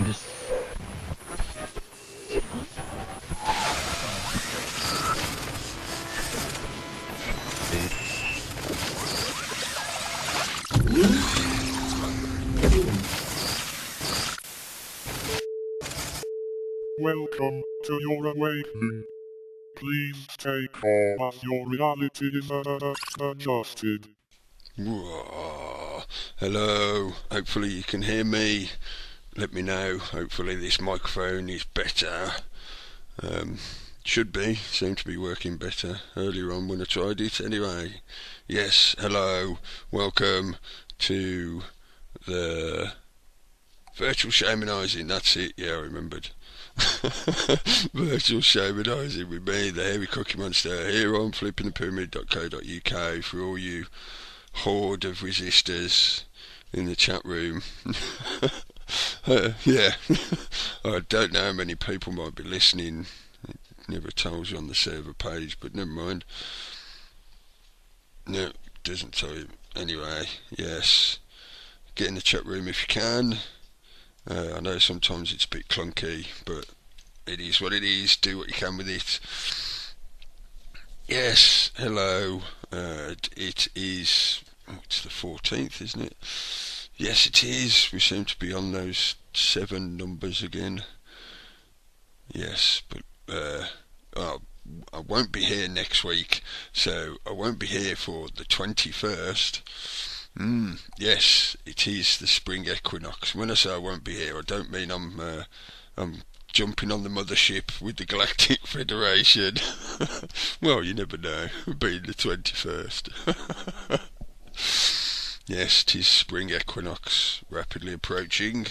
Just Welcome to your awakening. Please take pause as your reality is adjusted. Hello, hopefully you can hear me. Let me know, hopefully this microphone is better. Should be, seemed to be working better earlier on when I tried it. Anyway, yes, hello, welcome to the Virtual Shamanizing, that's it, yeah, I remembered. Virtual Shamanizing with me, the hairy cookie monster, here on flippingthepyramid.co.uk for all you horde of resistors in the chat room. Yeah, I don't know how many people might be listening. It never tells you on the server page, but never mind. No, it doesn't tell you. Anyway, yes, get in the chat room if you can. I know sometimes it's a bit clunky, but it is what it is. Do what you can with it. Yes, hello. It is. Oh, it's the 14th, isn't it? Yes, it is. We seem to be on those 7 numbers again. Yes, but I won't be here next week, so I won't be here for the 21st. Yes, it is the spring equinox. When I say I won't be here, I don't mean I'm jumping on the mothership with the Galactic Federation. Well, you never know, being the 21st. Yes, it is spring equinox, rapidly approaching.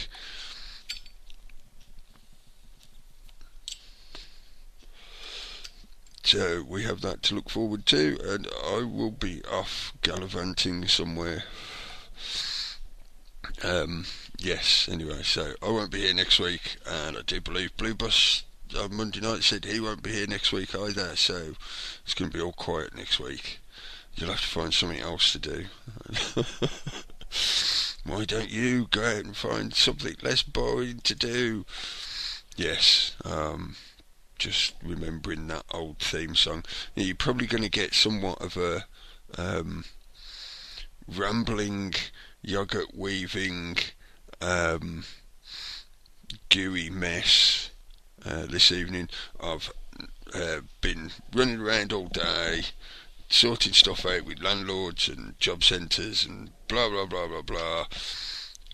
So we have that to look forward to, and I will be off gallivanting somewhere. Yes, anyway, so I won't be here next week, and I do believe Blue Bus on Monday night said he won't be here next week either, so it's going to be all quiet next week. You'll have to find something else to do. Why don't you go out and find something less boring to do? Yes, just remembering that old theme song. You're probably going to get somewhat of a rambling, yogurt weaving, gooey mess this evening. I've been running around all day, sorting stuff out with landlords and job centres and blah blah blah blah blah,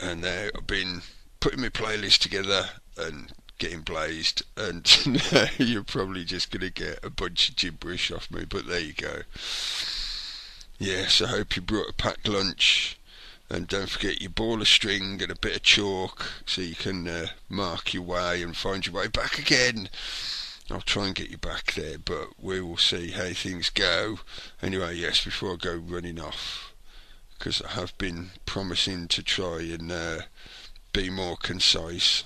and now I've been putting my playlist together and getting blazed, and you're probably just going to get a bunch of gibberish off me, but there you go. Yes, I hope you brought a packed lunch, and don't forget your ball of string and a bit of chalk so you can mark your way and find your way back again. I'll try and get you back there, but we will see how things go. Anyway, yes, before I go running off, because I have been promising to try and be more concise.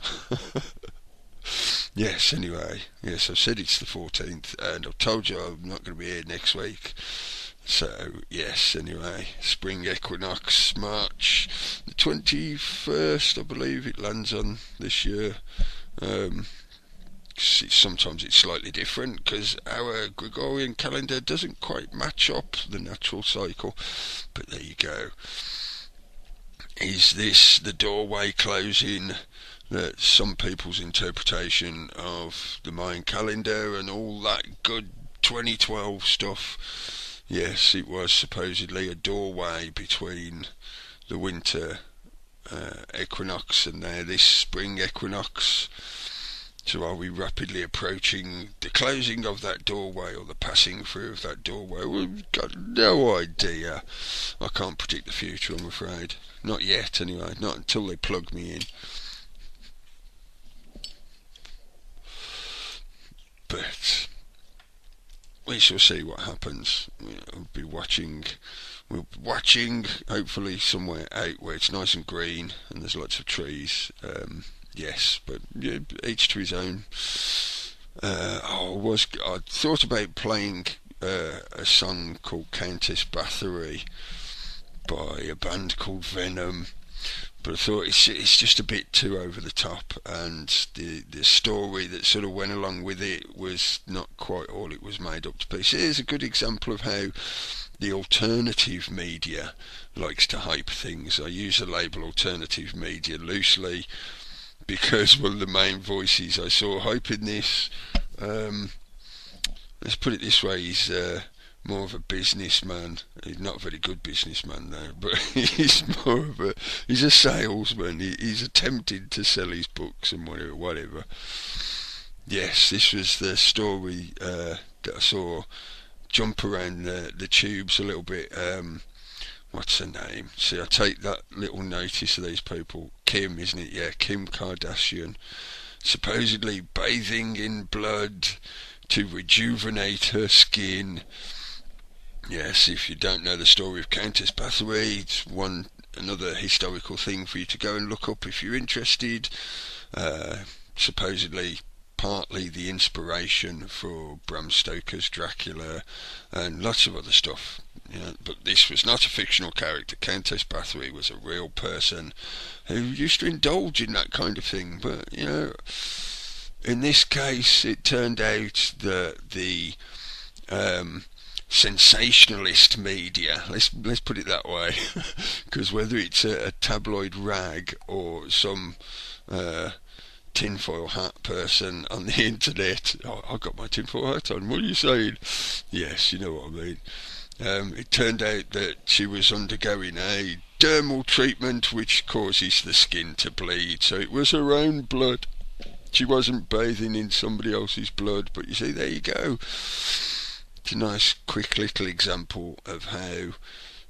Yes, anyway, yes, I've said it's the 14th, and I've told you I'm not going to be here next week. So, yes, anyway, spring equinox, March the 21st, I believe it lands on this year. Sometimes it's slightly different because our Gregorian calendar doesn't quite match up the natural cycle, but there you go. Is this the doorway closing? That some people's interpretation of the Mayan calendar and all that good 2012 stuff. Yes, it was supposedly a doorway between the winter equinox and now this spring equinox. So are we rapidly approaching the closing of that doorway or the passing through of that doorway? We've got no idea. I can't predict the future, I'm afraid. Not yet, anyway. Not until they plug me in. But we shall see what happens. We'll be watching, hopefully somewhere out where it's nice and green and there's lots of trees. Yes, but yeah, each to his own. I thought about playing a song called Countess Bathory by a band called Venom, But I thought it's just a bit too over the top, and the story that sort of went along with it was not quite all it was made up to be. So here's a good example of how the alternative media likes to hype things. I use the label alternative media loosely because one of the main voices I saw hyping this, let's put it this way, he's more of a businessman. He's not a very good businessman though, but he's a salesman. He's attempting to sell his books and whatever. Yes, this was the story that I saw jump around the tubes a little bit. What's her name? See, I take that little notice of these people. Kim, isn't it? Yeah, Kim Kardashian. Supposedly bathing in blood to rejuvenate her skin. Yes, if you don't know the story of Countess Bathaway, it's another historical thing for you to go and look up if you're interested. Supposedly partly the inspiration for Bram Stoker's Dracula and lots of other stuff. But this was not a fictional character. Countess Bathaway was a real person who used to indulge in that kind of thing. But, in this case, it turned out that the sensationalist media, let's put it that way, because whether it's a tabloid rag or some tinfoil hat person on the internet, I got my tinfoil hat on, what are you saying? Yes, you know what I mean. It turned out that she was undergoing a dermal treatment which causes the skin to bleed, so it was her own blood. She wasn't bathing in somebody else's blood, but you see, there you go. It's a nice quick little example of how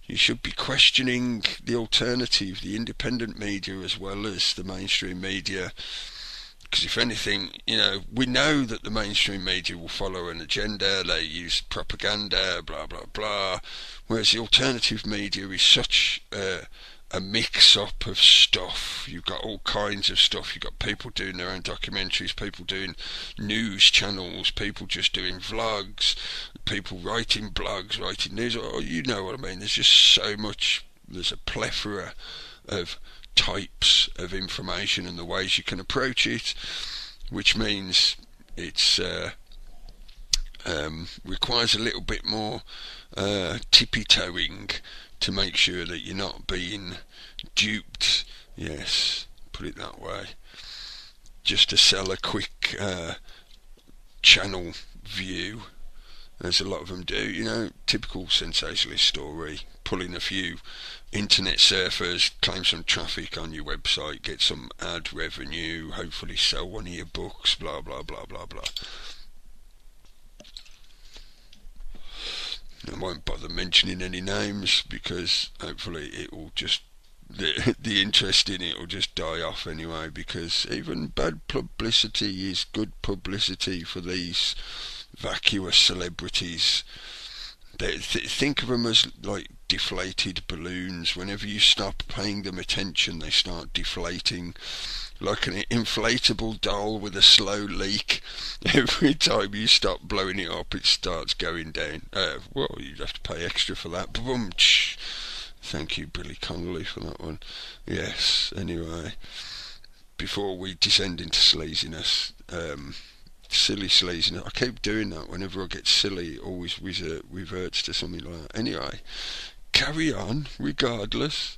you should be questioning the alternative, the independent media as well as the mainstream media. Because if anything, we know that the mainstream media will follow an agenda, they use propaganda, blah blah blah, whereas the alternative media is such a mix-up of stuff. You've got all kinds of stuff. You've got people doing their own documentaries, people doing news channels, people just doing vlogs, people writing blogs, writing news. Oh, you know what I mean. There's just so much. There's a plethora of types of information and the ways you can approach it, which means it's requires a little bit more tippy-toeing to make sure that you're not being duped. Yes, put it that way. Just to sell a quick channel view, as a lot of them do, typical sensationalist story, pulling a few internet surfers, claim some traffic on your website, get some ad revenue, hopefully sell one of your books, blah blah blah blah blah. I won't bother mentioning any names because hopefully it will just the interest in it will just die off anyway, because even bad publicity is good publicity for these vacuous celebrities. They think of them as like deflated balloons. Whenever you stop paying them attention, they start deflating, like an inflatable doll with a slow leak. Every time you stop blowing it up, it starts going down. Well, you'd have to pay extra for that. Boom. Thank you, Billy Connolly, for that one. Yes, anyway, before we descend into sleaziness, silly sleaziness, I keep doing that. Whenever I get silly, it always reverts to something like that. Anyway, carry on, regardless.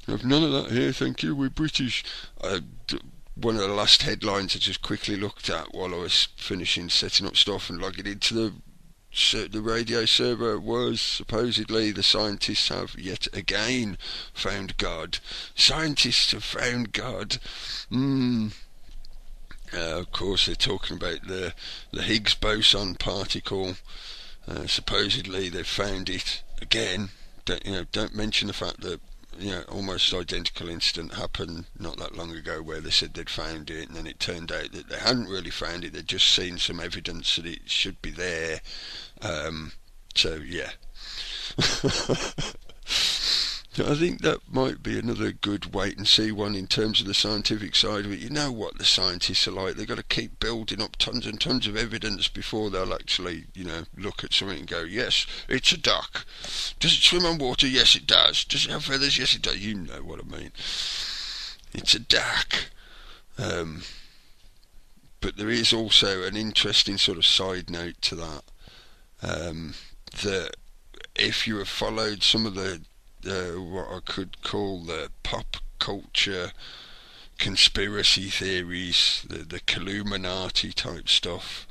I've none of that here, thank you, we're British. One of the last headlines I just quickly looked at while I was finishing setting up stuff and logging into the radio server was supposedly the scientists have yet again found God. Scientists have found God. Of course, they're talking about the Higgs boson particle. Supposedly they've found it again. Don't mention the fact that almost identical incident happened not that long ago where they said they'd found it, and then it turned out that they hadn't really found it. They'd just seen some evidence that it should be there. So yeah. I think that might be another good wait and see one in terms of the scientific side of it. You know what the scientists are like. They've got to keep building up tons and tons of evidence before they'll actually, look at something and go, yes, it's a duck. Does it swim on water? Yes, it does. Does it have feathers? Yes, it does. You know what I mean. It's a duck. But there is also an interesting sort of side note to that. That if you have followed some of the what I could call the pop culture conspiracy theories, the Illuminati type stuff,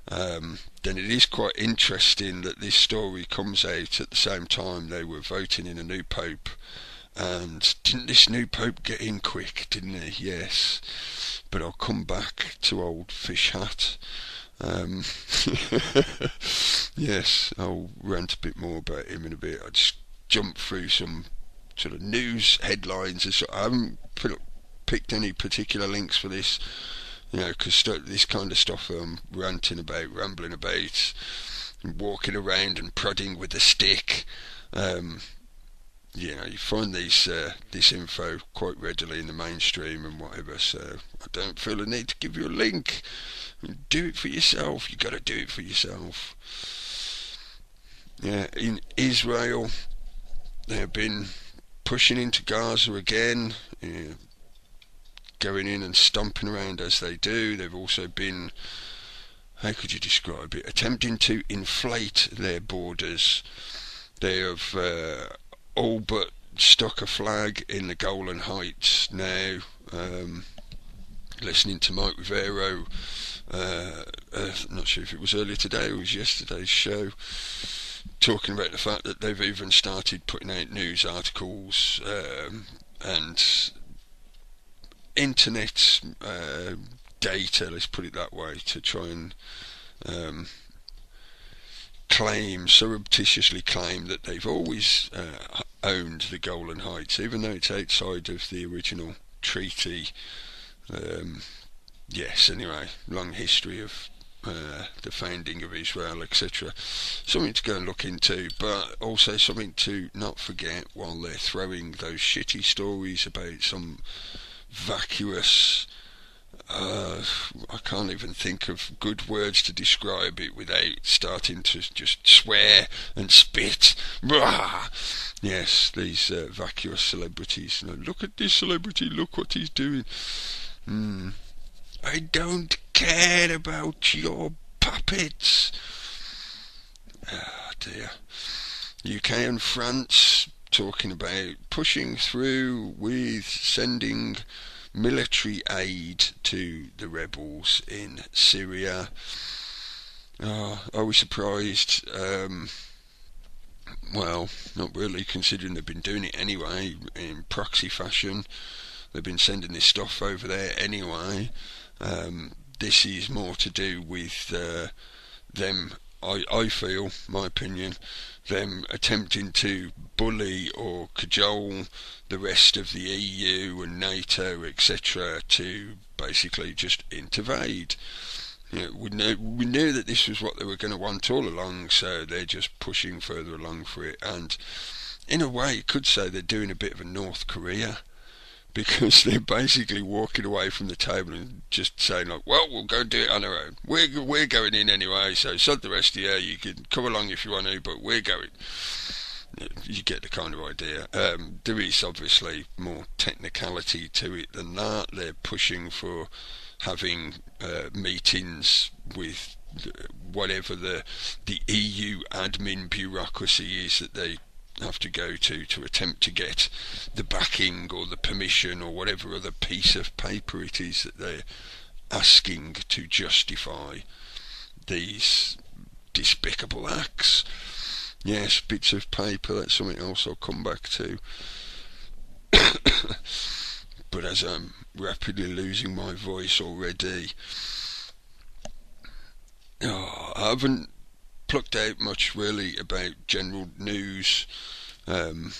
then it is quite interesting that this story comes out at the same time they were voting in a new pope. And didn't this new pope get in quick, didn't he? Yes. But I'll come back to old Fish Hat. Yes, I'll rant a bit more about him in a bit. I just jump through some sort of news headlines. I haven't picked any particular links for this, because this kind of stuff I'm ranting about, rambling about, walking around and prodding with a stick. You find this info quite readily in the mainstream and whatever, so I don't feel a need to give you a link. Do it for yourself. You got to do it for yourself. Yeah, in Israel, they have been pushing into Gaza again, going in and stomping around as they do. They've also been, how could you describe it, attempting to inflate their borders. They have all but stuck a flag in the Golan Heights now. Listening to Mike Rivero, not sure if it was earlier today or it was yesterday's show, talking about the fact that they've even started putting out news articles and internet data, let's put it that way, to try and surreptitiously claim that they've always owned the Golan Heights, even though it's outside of the original treaty. Yes, anyway, long history of the founding of Israel, etc. Something to go and look into, but also something to not forget while they're throwing those shitty stories about some vacuous, I can't even think of good words to describe it without starting to just swear and spit. Rah! Yes, these vacuous celebrities. Look at this celebrity, look what he's doing. I don't care about your puppets. Oh dear. UK and France talking about pushing through with sending military aid to the rebels in Syria. Are we surprised? Well, not really, considering they've been doing it anyway in proxy fashion. They've been sending this stuff over there anyway. This is more to do with them, I feel, my opinion, them attempting to bully or cajole the rest of the EU and NATO, etc., to basically just intervade. We knew that this was what they were going to want all along, so they're just pushing further along for it. And in a way, you could say they're doing a bit of a North Korea, because they're basically walking away from the table and just saying, like, well, we'll go do it on our own. We're going in anyway, so sod the rest of you. You can come along if you want to, but we're going. You get the kind of idea. There is obviously more technicality to it than that. They're pushing for having meetings with whatever the EU admin bureaucracy is that they have to go to attempt to get the backing or the permission or whatever other piece of paper it is that they're asking to justify these despicable acts. Yes, bits of paper, that's something else I'll come back to. But as I'm rapidly losing my voice already, I haven't plucked out much really about general news. I'd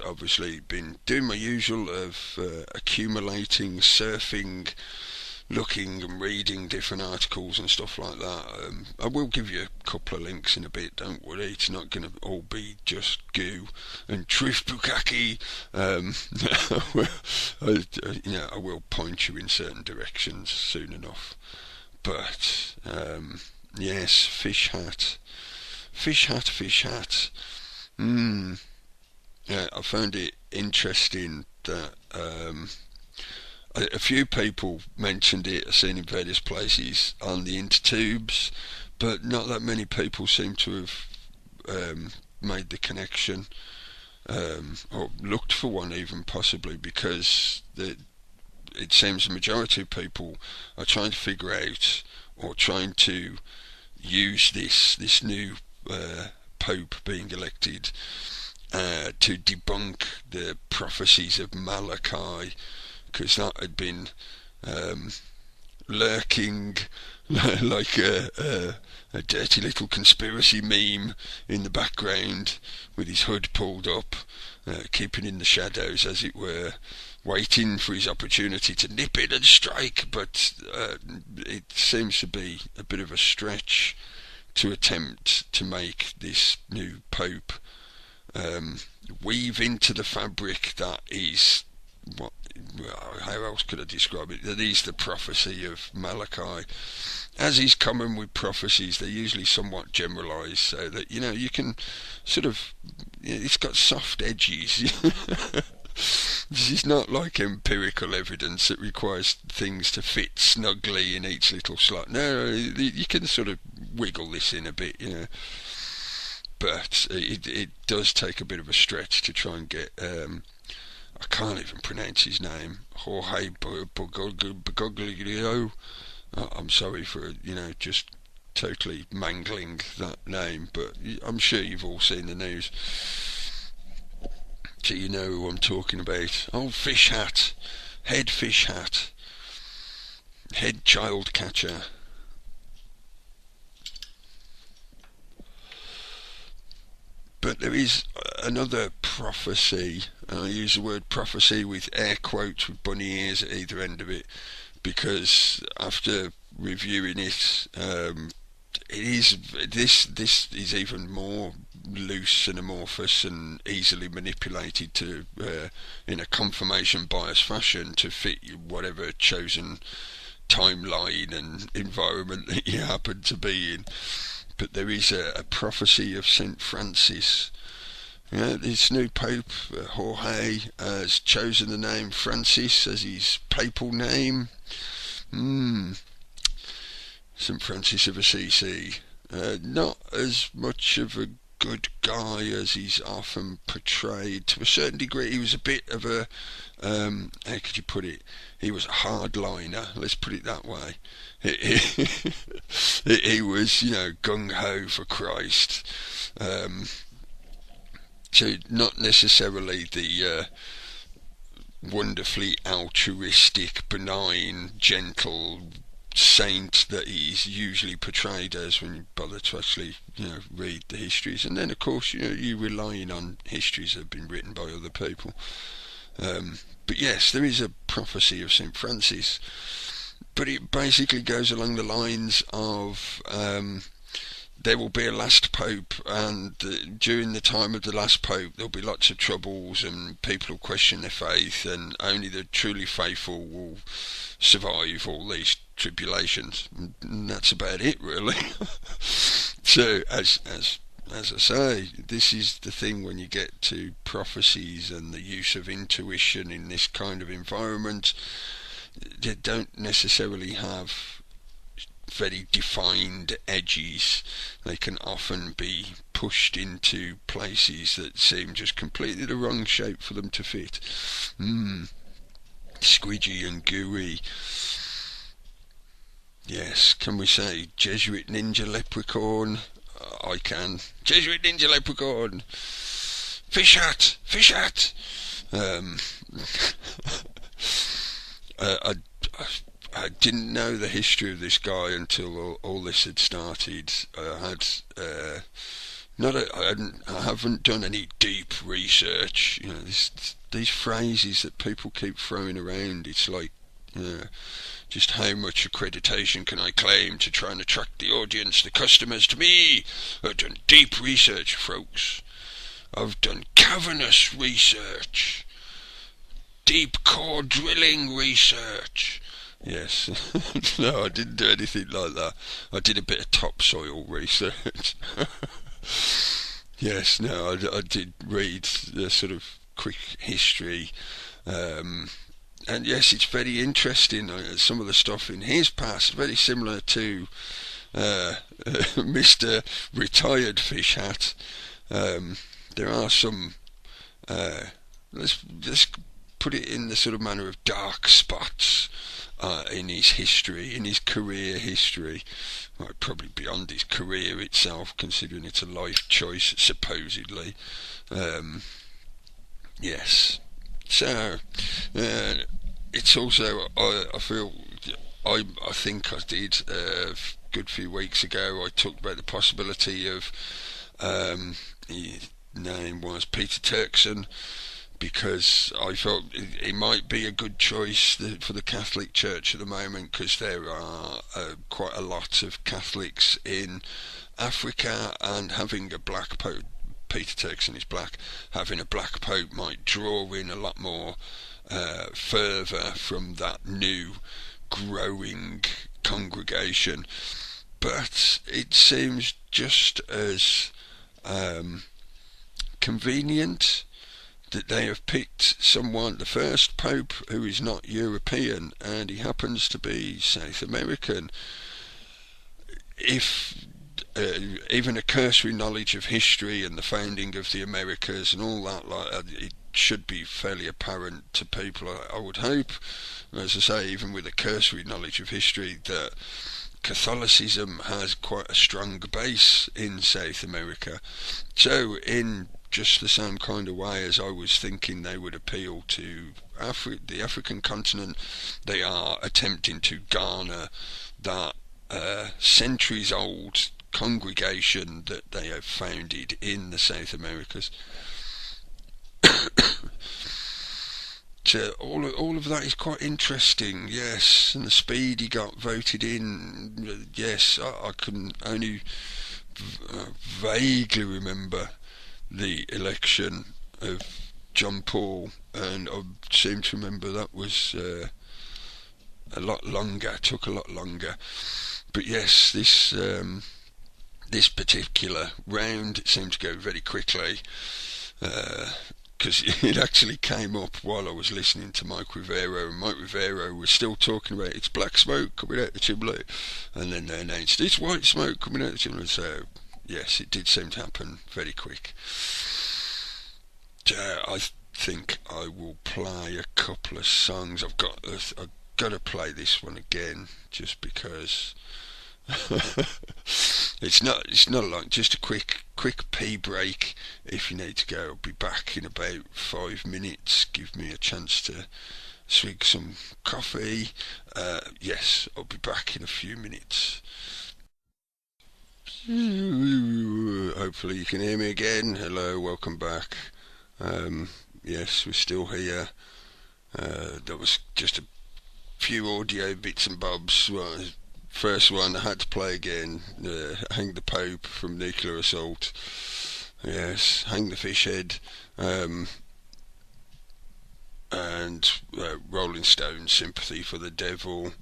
obviously been doing my usual of accumulating surfing looking and reading different articles and stuff like that. I will give you a couple of links in a bit, don't worry. It's not going to all be just goo and truth bukkake. I will point you in certain directions soon enough. But yes, fish hat. Yeah, I found it interesting that a few people mentioned it, I've seen in various places on the intertubes, but not that many people seem to have made the connection, or looked for one even, possibly, because it seems the majority of people are trying to figure out, or trying to use this new Pope being elected to debunk the prophecies of Malachi, because that had been lurking like a dirty little conspiracy meme in the background, with his hood pulled up, keeping in the shadows, as it were, waiting for his opportunity to nip it and strike. But it seems to be a bit of a stretch to attempt to make this new Pope weave into the fabric that is what. How else could I describe it? That is the prophecy of Malachi. As is common with prophecies, they're usually somewhat generalised, so that you can sort of. It's got soft edges. This is not like empirical evidence that requires things to fit snugly in each little slot. No, you can sort of wiggle this in a bit, But it does take a bit of a stretch to try and get. I can't even pronounce his name. Jorge Bergoglio. I'm sorry for just totally mangling that name, but I'm sure you've all seen the news, so you know who I'm talking about. Oh, fish hat, head fish hat, head child catcher. But there is another prophecy, and I use the word prophecy with air quotes with bunny ears at either end of it, because after reviewing it, this is even more loose and amorphous and easily manipulated to in a confirmation bias fashion to fit whatever chosen timeline and environment that you happen to be in. But there is a prophecy of St. Francis. This new Pope, Jorge, has chosen the name Francis as his papal name. St. Francis of Assisi. Not as much of a good guy as he's often portrayed. To a certain degree, he was a bit of a, how could you put it? He was a hardliner, let's put it that way. He was, gung-ho for Christ. So not necessarily the wonderfully altruistic, benign, gentle saint that he's usually portrayed as when you bother to actually, read the histories. And then, of course, you're relying on histories that have been written by other people. But yes, there is a prophecy of St. Francis, but it basically goes along the lines of there will be a last pope, and during the time of the last pope there'll be lots of troubles and people will question their faith, and only the truly faithful will survive all these tribulations, and that's about it, really. So as I say, this is the thing when you get to prophecies and the use of intuition in this kind of environment. They don't necessarily have very defined edges. They can often be pushed into places that seem just completely the wrong shape for them to fit. Squidgy and gooey. Yes, can we say Jesuit ninja leprechaun? I can. Jesuit ninja leprechaun. Fish hat. I didn't know the history of this guy until all this had started. I haven't done any deep research. These phrases that people keep throwing around. It's like, Just how much accreditation can I claim to try and attract the audience, the customers to me? I've done deep research, folks. I've done cavernous research. Deep core drilling research. Yes. No, I didn't do anything like that. I did a bit of topsoil research. Yes, no, I did read the sort of quick history. And yes, it's very interesting. Some of the stuff in his past, very similar to Mr. Retired Fish Hat. There are some, let's put it in the sort of manner of dark spots in his history, in his career history. Well, probably beyond his career itself, considering it's a life choice, supposedly. Yes. So, it's also, I feel, I think I did a good few weeks ago, I talked about the possibility of, his name was Peter Turkson, because I felt it might be a good choice for the Catholic Church at the moment, because there are quite a lot of Catholics in Africa, and having a black pope, Peter Turkson is black, having a black pope might draw in a lot more fervour from that new growing congregation. But it seems just as convenient that they have picked someone, the first pope, who is not European, and he happens to be South American. If even a cursory knowledge of history and the founding of the Americas and all that, it should be fairly apparent to people, I would hope, as I say, even with a cursory knowledge of history, that Catholicism has quite a strong base in South America. So in just the same kind of way as I was thinking they would appeal to the African continent, they are attempting to garner that centuries-old congregation that they have founded in the South Americas. So all of that is quite interesting, yes. And the speed he got voted in, yes. I can only vaguely remember the election of John Paul, and I seem to remember that was a lot longer, took a lot longer. But yes, this particular round seemed to go very quickly, because it actually came up while I was listening to Mike Rivero, and Mike Rivero was still talking about it's black smoke coming out the chimney, and then they announced it's white smoke coming out the chimney. So yes, it did seem to happen very quick. I think I will play a couple of songs. I've got to play this one again, just because it's not long, just a quick pee break if you need to go. I'll be back in about 5 minutes. Give me a chance to swig some coffee. Yes, I'll be back in a few minutes. Hopefully you can hear me again. Hello, welcome back. Yes, we're still here. That was just a few audio bits and bobs. Well, first one I had to play again, Hang the Pope from Nuclear Assault. Yes, Hang the Fish Head, and Rolling Stones, Sympathy for the Devil.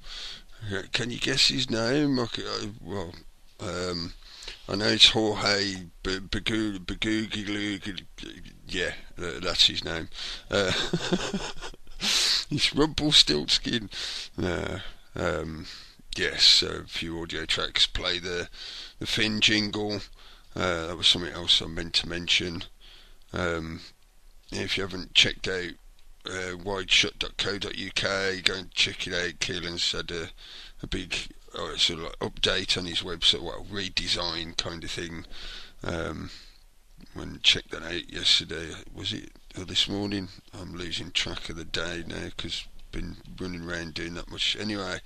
Can you guess his name? I know it's Jorge Baguglu. Yeah, that's his name. It's Rumpelstiltskin. Yes, a few audio tracks. Play the Finn jingle. That was something else I meant to mention. If you haven't checked out wideshut.co.uk, go and check it out. Keelan's had a big sort of like update on his website, well, redesign kind of thing. When checked that out yesterday, was it, or this morning? I'm losing track of the day now because been running around doing that much. Anyway,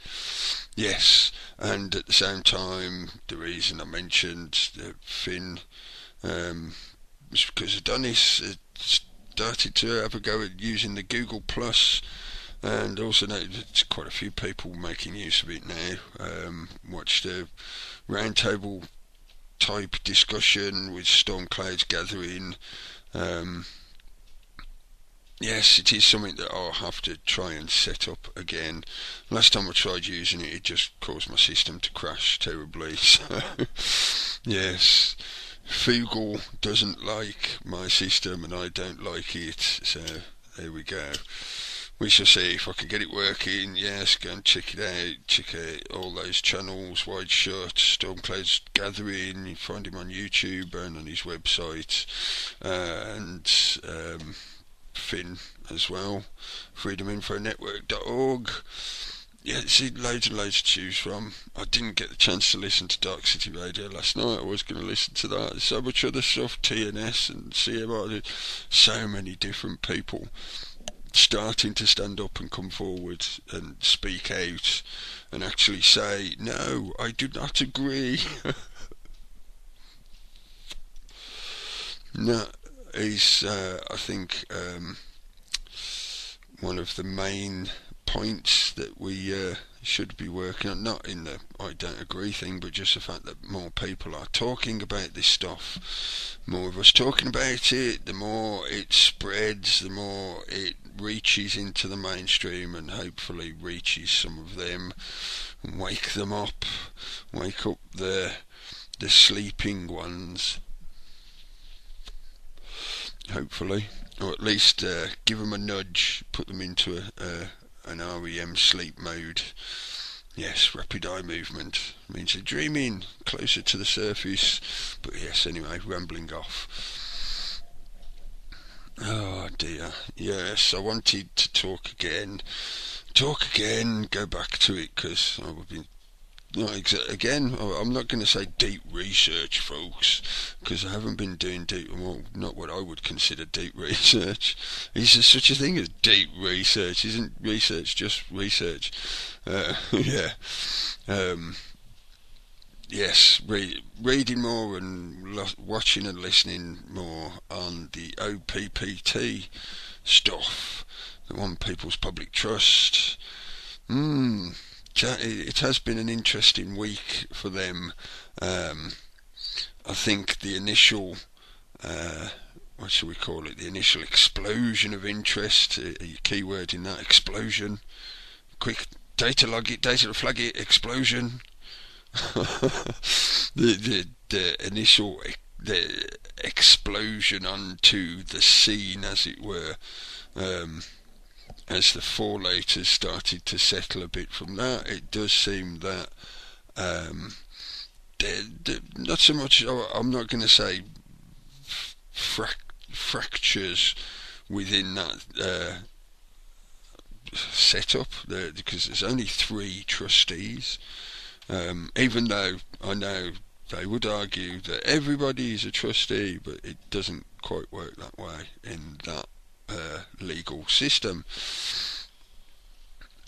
yes, and at the same time, the reason I mentioned Finn was because Adonis started to have a go at using the Google Plus and also know there's quite a few people making use of it now. Watched a roundtable type discussion with storm clouds gathering. Yes, it is something that I'll have to try and set up again. Last time I tried using it, it just caused my system to crash terribly. So, yes, Fugal doesn't like my system and I don't like it. So, there we go. We shall see if I can get it working. Yes, go and check it out. Check out all those channels, Wide Shut, Stormclouds Gathering. You find him on YouTube and on his website. And Finn as well, freedominfonetwork.org. Yeah, see, loads and loads to choose from. I didn't get the chance to listen to Dark City Radio last night. I was going to listen to that. There's so much other stuff, TNS and CMR. So many different people starting to stand up and come forward and speak out and actually say, no, I do not agree. No, is I think one of the main points that we should be working on, not in the I don't agree thing, but just the fact that more people are talking about this stuff, more of us talking about it, the more it spreads, the more it reaches into the mainstream and hopefully reaches some of them and wake them up, wake up the sleeping ones, hopefully, or at least give them a nudge, put them into an REM sleep mode. Yes, rapid eye movement means they're dreaming closer to the surface. But yes, anyway, rambling off. Oh dear. Yes, I wanted to talk again, go back to it, because I've been again, I'm not going to say deep research, folks, because I haven't been doing deep, well, not what I would consider deep research. Is there such a thing as deep research? Isn't research just research? Yeah. Yes, reading more and watching and listening more on the OPPT stuff, the One People's Public Trust. It has been an interesting week for them. I think the initial, what shall we call it, the initial explosion of interest, a keyword in that, explosion, quick, data log it, data flag it, explosion. the initial explosion onto the scene, as it were, as the fallout has started to settle a bit from that. It does seem that not so much, I'm not going to say fractures within that setup, because there's only 3 trustees, even though I know they would argue that everybody is a trustee, but it doesn't quite work that way in that legal system.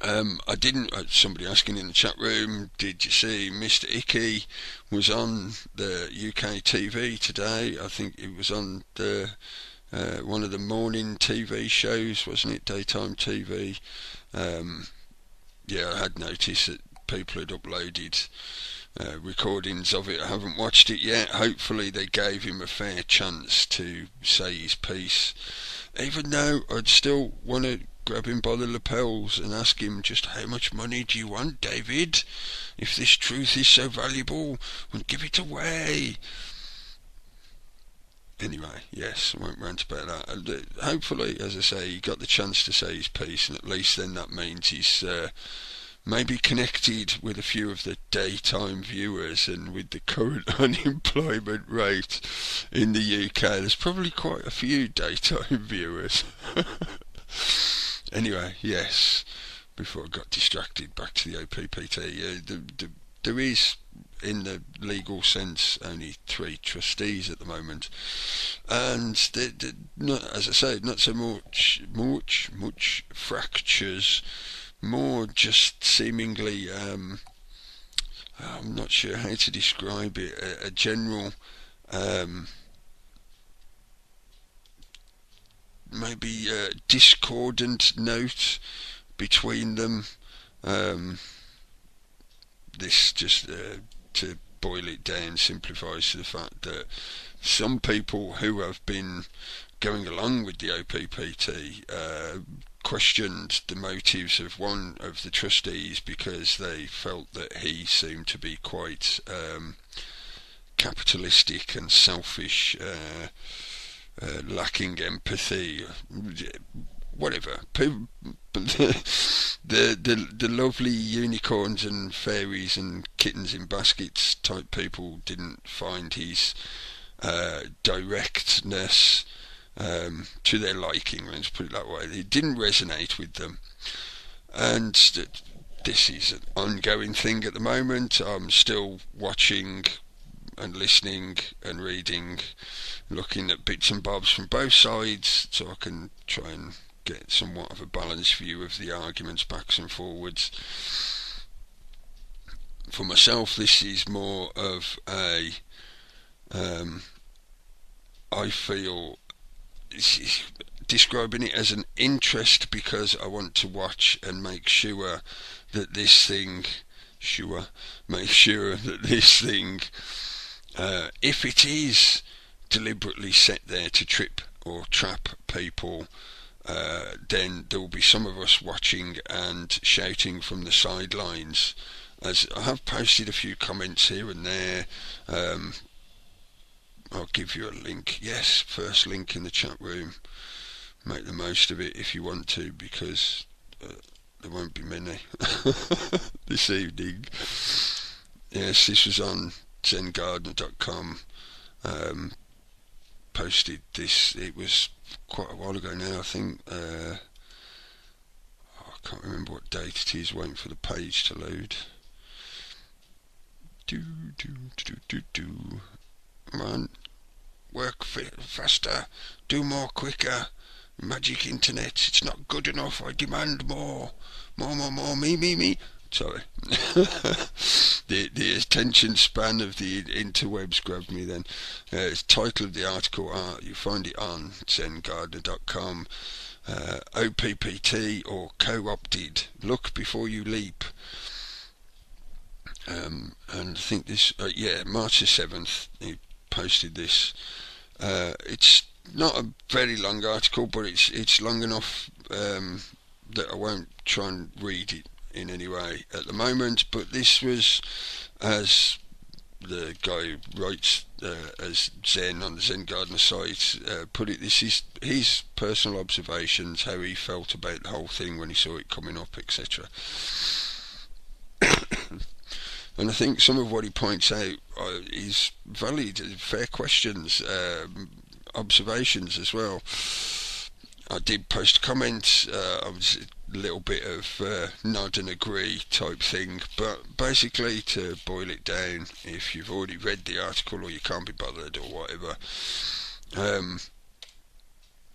I didn't. Somebody asking in the chat room, did you see Mr. Icky was on the UK TV today? I think it was on the one of the morning TV shows, wasn't it? Daytime TV. Yeah, I had noticed that people had uploaded recordings of it. I haven't watched it yet. Hopefully they gave him a fair chance to say his piece, even though I'd still want to grab him by the lapels and ask him, just how much money do you want, David? If this truth is so valuable, well, give it away. Anyway, yes, I won't rant about that. Hopefully, as I say, he got the chance to say his piece, and at least then that means he's maybe connected with a few of the daytime viewers, and with the current unemployment rate in the UK, there's probably quite a few daytime viewers. Anyway, yes, before I got distracted, back to the OPPT. There is, in the legal sense, only 3 trustees at the moment, and not, as I say, not so much fractures, more just seemingly, I'm not sure how to describe it, a general maybe discordant note between them. This just to boil it down simplifies to the fact that some people who have been going along with the OPPT questioned the motives of one of the trustees because they felt that he seemed to be quite capitalistic and selfish, lacking empathy, whatever. The lovely unicorns and fairies and kittens in baskets type people didn't find his directness to their liking, let's put it that way. It didn't resonate with them, and this is an ongoing thing at the moment. I'm still watching and listening and reading, looking at bits and bobs from both sides, so I can try and get somewhat of a balanced view of the arguments backs and forwards. For myself, this is more of a I feel describing it as an interest because I want to watch and make sure that this thing if it is deliberately set there to trip or trap people, then there will be some of us watching and shouting from the sidelines. As I have posted a few comments here and there, I'll give you a link. Yes, first link in the chat room. Make the most of it if you want to, because there won't be many this evening. Yes, this was on zengardener.com. Posted this. It was quite a while ago now, I think. I can't remember what date it is. Waiting for the page to load. Come on, work faster, do more quicker. Magic internet, it's not good enough. I demand more, me. Sorry. The attention span of the interwebs grabbed me then. It's title of the article, you find it on zengardener.com. OPPT or co-opted, look before you leap. And I think this, March the 7th, he posted this. It's not a very long article, but it's long enough that I won't try and read it in any way at the moment. But this was, as the guy writes as Zen on the Zen Gardener site put it, this is his personal observations, how he felt about the whole thing when he saw it coming up, etc. And I think some of what he points out is valid, fair questions, observations as well. I did post comments. I was a little bit of nod and agree type thing, but basically, to boil it down, if you've already read the article or you can't be bothered or whatever,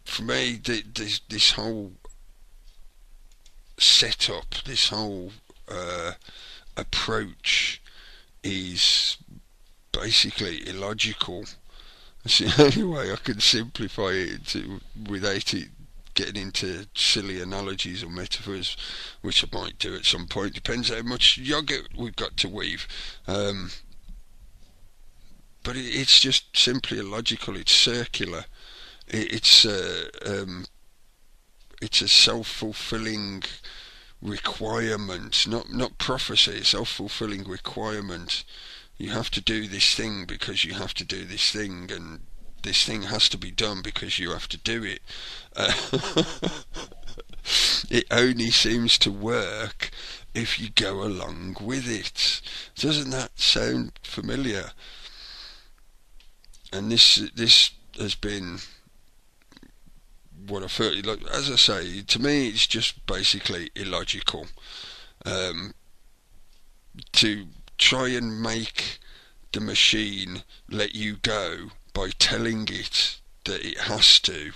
for me, this whole setup, this whole approach is basically illogical. That's the only way I can simplify it without it getting into silly analogies or metaphors, which I might do at some point. Depends how much yogurt we've got to weave. But it's just simply illogical. It's circular. It's a self-fulfilling requirement, not prophecy, self-fulfilling requirement. You have to do this thing because you have to do this thing, and this thing has to be done because you have to do it. It only seems to work if you go along with it. Doesn't that sound familiar? And this has been what I felt like. As I say, to me, it's just basically illogical. To try and make the machine let you go by telling it that it has to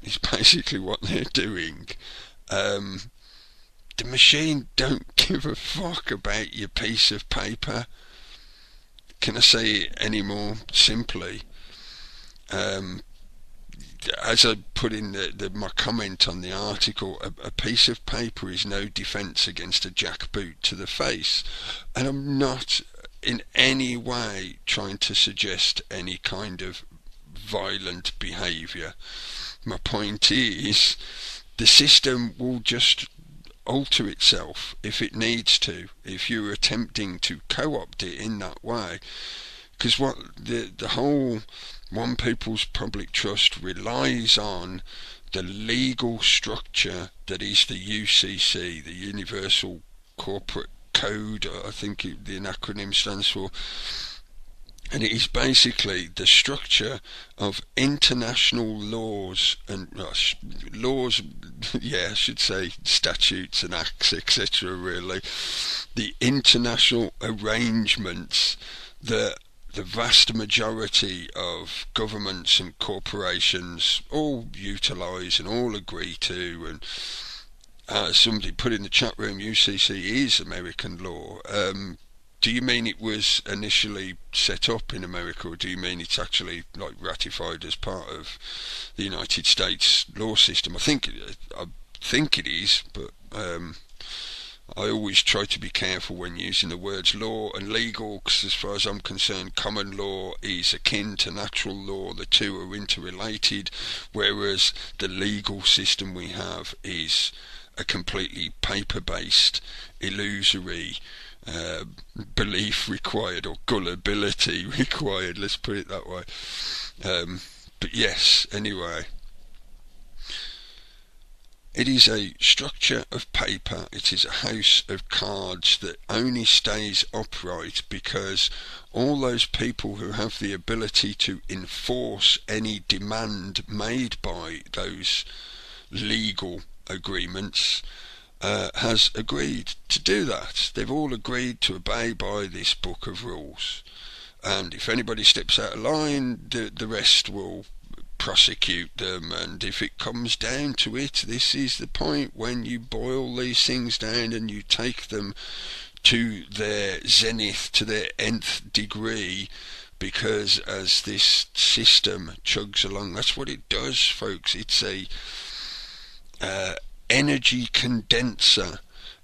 is basically what they're doing. The machine don't give a fuck about your piece of paper. Can I say it any more simply? as I put in my comment on the article, a piece of paper is no defence against a jackboot to the face. And I'm not in any way trying to suggest any kind of violent behaviour. My point is, the system will just alter itself if it needs to, if you're attempting to co-opt it in that way. Because what the whole One People's Public Trust relies on the legal structure that is the UCC, the Universal Corporate Code, I think the acronym stands for. And it is basically the structure of international laws and laws, yeah, I should say statutes and acts, etc. Really, the international arrangements that the vast majority of governments and corporations all utilise and all agree to. And somebody put in the chat room, UCC is American law. Do you mean it was initially set up in America, or do you mean it's actually like ratified as part of the United States law system? I think it is, but I always try to be careful when using the words law and legal, because as far as I'm concerned, common law is akin to natural law. The two are interrelated, whereas the legal system we have is a completely paper-based, illusory belief required, or gullibility required, let's put it that way. But yes, anyway, it is a structure of paper, it is a house of cards that only stays upright because all those people who have the ability to enforce any demand made by those legal agreements has agreed to do that. They've all agreed to obey by this book of rules, and if anybody steps out of line, the rest will prosecute them. And if it comes down to it, this is the point when you boil these things down and you take them to their zenith, to their nth degree, because as this system chugs along, that's what it does, folks. It's a energy condenser.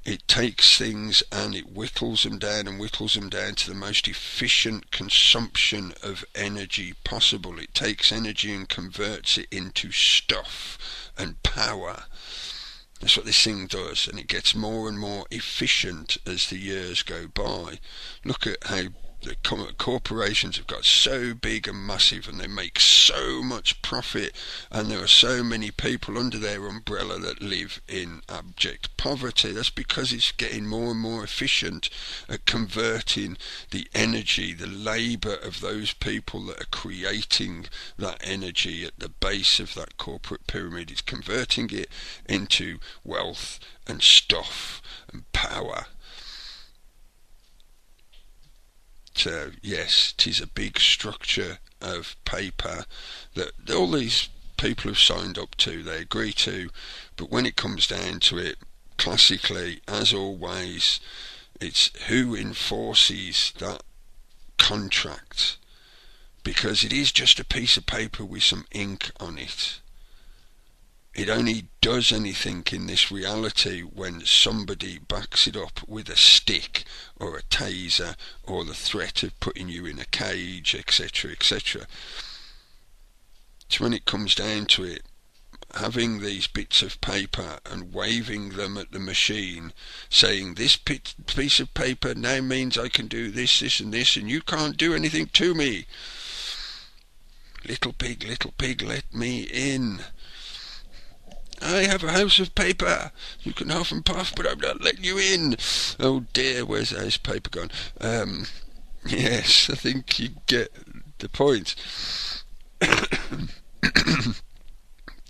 It takes things and it whittles them down and whittles them down to the most efficient consumption of energy possible. It takes energy and converts it into stuff and power. That's what this thing does, and it gets more and more efficient as the years go by. Look at how the corporations have got so big and massive, and they make so much profit, and there are so many people under their umbrella that live in abject poverty. That's because it's getting more and more efficient at converting the energy, the labour of those people that are creating that energy at the base of that corporate pyramid. It's converting it into wealth and stuff and power. So yes, it is a big structure of paper that all these people have signed up to, they agree to, but when it comes down to it, classically, as always, it's who enforces that contract, because it is just a piece of paper with some ink on it. It only does anything in this reality when somebody backs it up with a stick or a taser or the threat of putting you in a cage, etc., etc. So when it comes down to it, having these bits of paper and waving them at the machine, saying this piece of paper now means I can do this, this and this, and you can't do anything to me. Little pig, let me in. I have a house of paper. You can huff and puff, but I'm not letting you in. Oh dear, where's the house paper gone? Yes, I think you get the point.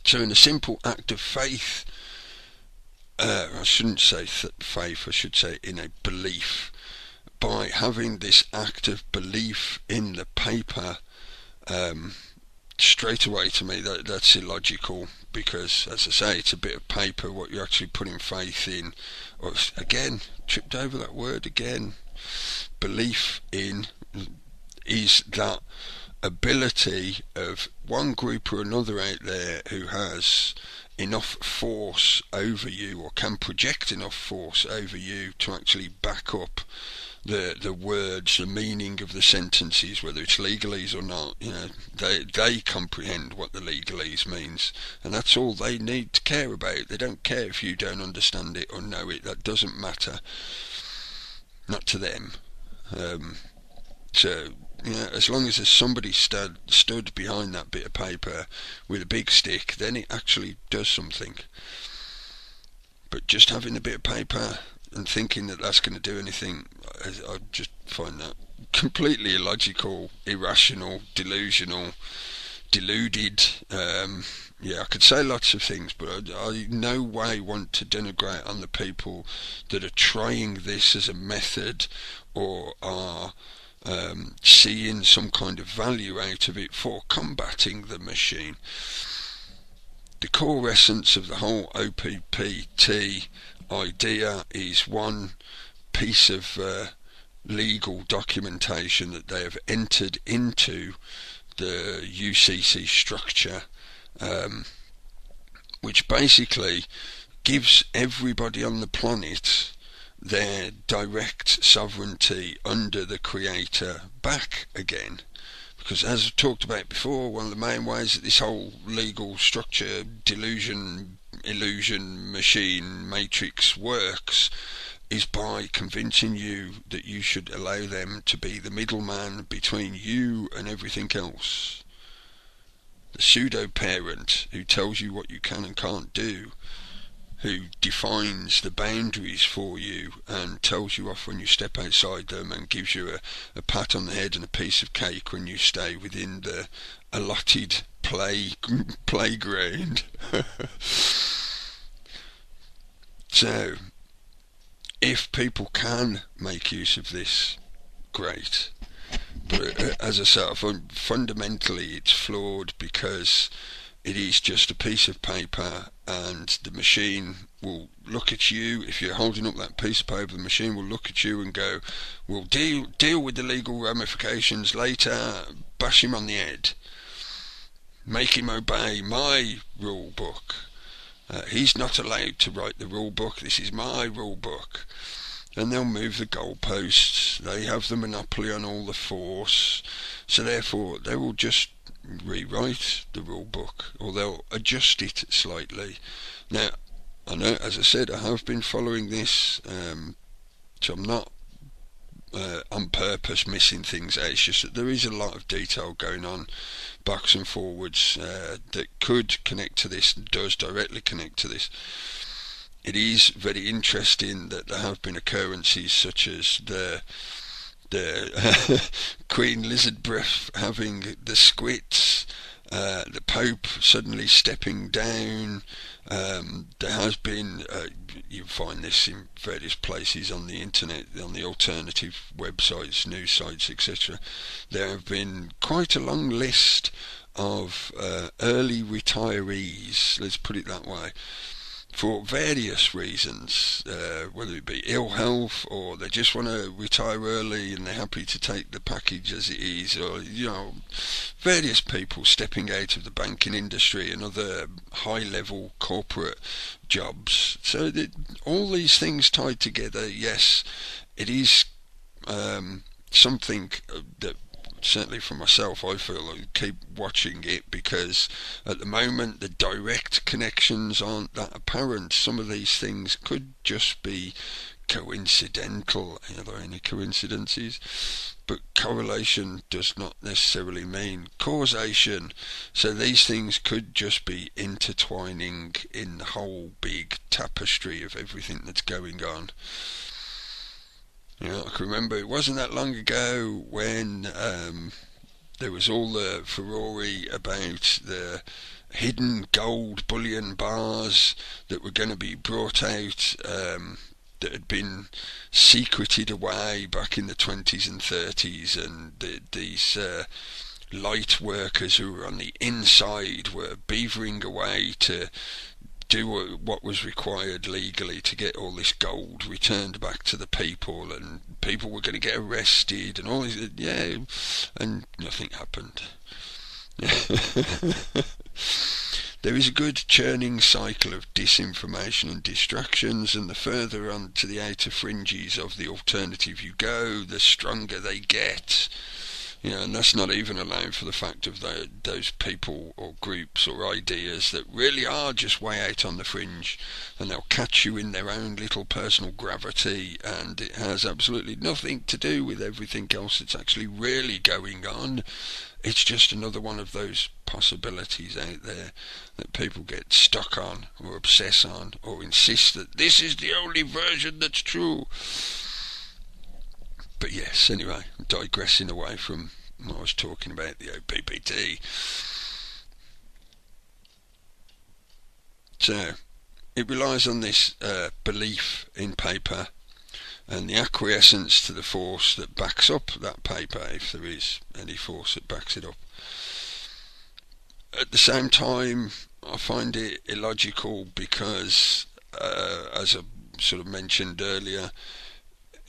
So in a simple act of faith, I shouldn't say faith, I should say in a belief, by having this act of belief in the paper, straight away to me that's illogical, because as I say, it's a bit of paper. What you're actually putting faith in, or again, tripped over that word again, belief in, is that ability of one group or another out there who has enough force over you, or can project enough force over you to actually back up the words, the meaning of the sentences, whether it's legalese or not. They comprehend what the legalese means, and that's all they need to care about. They don't care if you don't understand it or know it. That doesn't matter, not to them. So as long as there's somebody stood behind that bit of paper with a big stick, then it actually does something. But just having a bit of paper and thinking that that's going to do anything, I just find that completely illogical, irrational, delusional, deluded. I could say lots of things, but I in no way want to denigrate on the people that are trying this as a method, or are seeing some kind of value out of it for combating the machine. The core essence of the whole OPPT idea is one piece of legal documentation that they have entered into the UCC structure, which basically gives everybody on the planet their direct sovereignty under the Creator back again. Because as I've talked about before, one of the main ways that this whole legal structure, delusion, illusion, machine, matrix works is by convincing you that you should allow them to be the middleman between you and everything else. The pseudo-parent who tells you what you can and can't do, who defines the boundaries for you and tells you off when you step outside them, and gives you a pat on the head and a piece of cake when you stay within the allotted playground. So, if people can make use of this, great. But as I said, fundamentally it's flawed, because it is just a piece of paper, and the machine will look at you. If you're holding up that piece of paper, the machine will look at you and go, we'll deal with the legal ramifications later, bash him on the head, make him obey my rule book. He's not allowed to write the rule book, this is my rule book. And they'll move the goalposts, they have the monopoly on all the force, so therefore they will just rewrite the rule book, or they'll adjust it slightly. Now, I know, as I said, I have been following this, so I'm not on purpose missing things out. It's just that there is a lot of detail going on backs and forwards that could connect to this, and does directly connect to this. It is very interesting that there have been occurrences such as the Queen Lizard Breath having the squits, the Pope suddenly stepping down. There has been, you find this in various places on the internet, on the alternative websites, news sites, etc. There have been quite a long list of early retirees, let's put it that way, for various reasons, whether it be ill health, or they just want to retire early and they're happy to take the package as it is, or various people stepping out of the banking industry and other high level corporate jobs. So all these things tied together, yes, it is something that, certainly for myself, I feel I keep watching it, because at the moment the direct connections aren't that apparent. Some of these things could just be coincidental. Are there any coincidences? But correlation does not necessarily mean causation. So these things could just be intertwining in the whole big tapestry of everything that's going on. I can remember it wasn't that long ago when there was all the furore about the hidden gold bullion bars that were going to be brought out, that had been secreted away back in the 20s and 30s, and these light workers who were on the inside were beavering away to do what was required legally to get all this gold returned back to the people, and people were going to get arrested and all this, yeah, and nothing happened. There is a good churning cycle of disinformation and distractions, and the further on to the outer fringes of the alternative you go, the stronger they get. And that's not even allowing for the fact of those people or groups or ideas that really are just way out on the fringe, and they'll catch you in their own little personal gravity, and it has absolutely nothing to do with everything else that's actually really going on. It's just another one of those possibilities out there that people get stuck on or obsess on or insist that this is the only version that's true. But yes, anyway, I'm digressing away from what I was talking about, the OPPT. So, it relies on this belief in paper and the acquiescence to the force that backs up that paper, if there is any force that backs it up. At the same time, I find it illogical because, as I sort of mentioned earlier,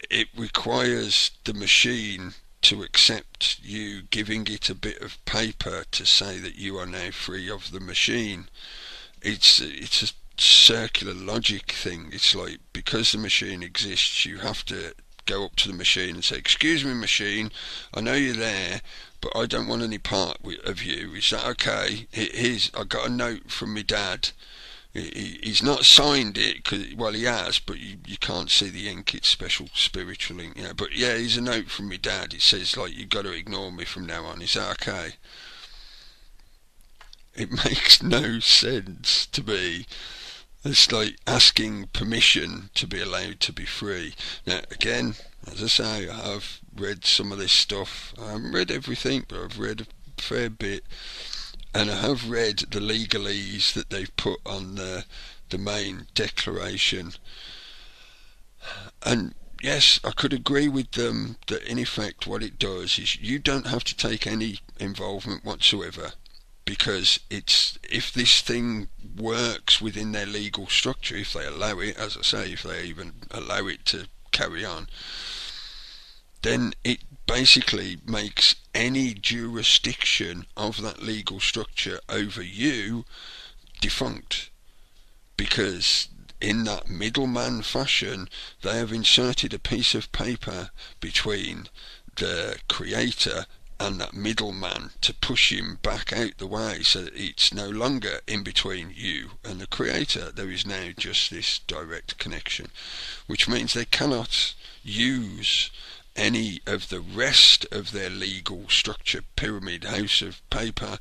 it requires the machine to accept you giving it a bit of paper to say that you are now free of the machine. It's a circular logic thing. It's like, because the machine exists, you have to go up to the machine and say, excuse me machine, I know you're there, but I don't want any part of you. Is that okay? I got a note from my dad. He's not signed it, well he has, but you can't see the ink, it's special spiritual ink, but yeah, here's a note from my dad. It says, like, you've got to ignore me from now on. Is that okay? It makes no sense to me. It's like asking permission to be allowed to be free. Now, again, as I say, I have read some of this stuff. I haven't read everything, but I've read a fair bit. And I have read the legalese that they've put on the main declaration. And yes, I could agree with them that in effect what it does is you don't have to take any involvement whatsoever. Because if this thing works within their legal structure, if they allow it, as I say, if they even allow it to carry on, then it basically makes any jurisdiction of that legal structure over you defunct. Because in that middleman fashion, they have inserted a piece of paper between the creator and that middleman to push him back out the way, so that it's no longer in between you and the creator. There is now just this direct connection, which means they cannot use any of the rest of their legal structure, pyramid house of paper,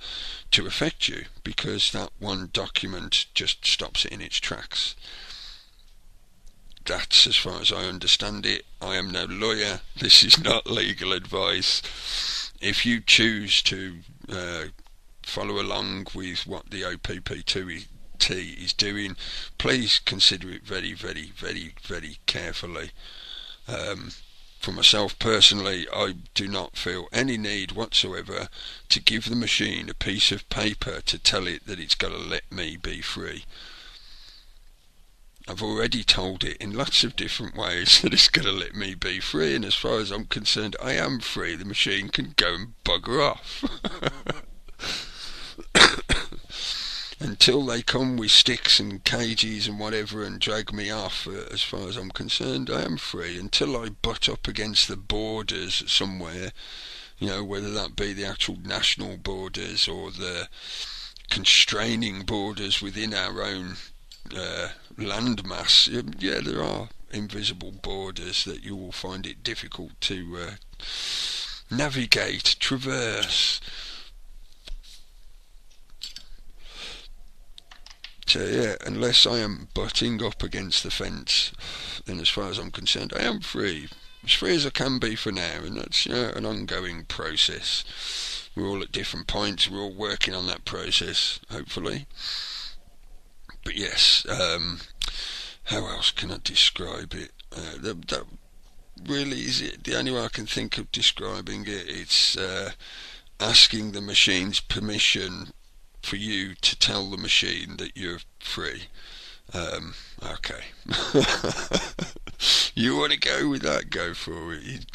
to affect you, because that one document just stops it in its tracks. That's as far as I understand it. I am no lawyer. This is not legal advice. If you choose to follow along with what the OPP2T is doing, please consider it very, very, very, very carefully. For myself personally, I do not feel any need whatsoever to give the machine a piece of paper to tell it that it's got to let me be free. I've already told it in lots of different ways that it's going to let me be free, and as far as I'm concerned, I am free. The machine can go and bugger off. Until they come with sticks and cages and whatever and drag me off, as far as I'm concerned, I am free. Until I butt up against the borders somewhere, whether that be the actual national borders or the constraining borders within our own landmass. Yeah, there are invisible borders that you will find it difficult to navigate, traverse. So yeah, unless I am butting up against the fence, then as far as I'm concerned, I am free. As free as I can be for now, and that's an ongoing process. We're all at different points, we're all working on that process, hopefully. But yes, how else can I describe it? That really is it. The only way I can think of describing it, it's asking the machine's permission for you to tell the machine that you're free. Okay. You want to go with that, go for it.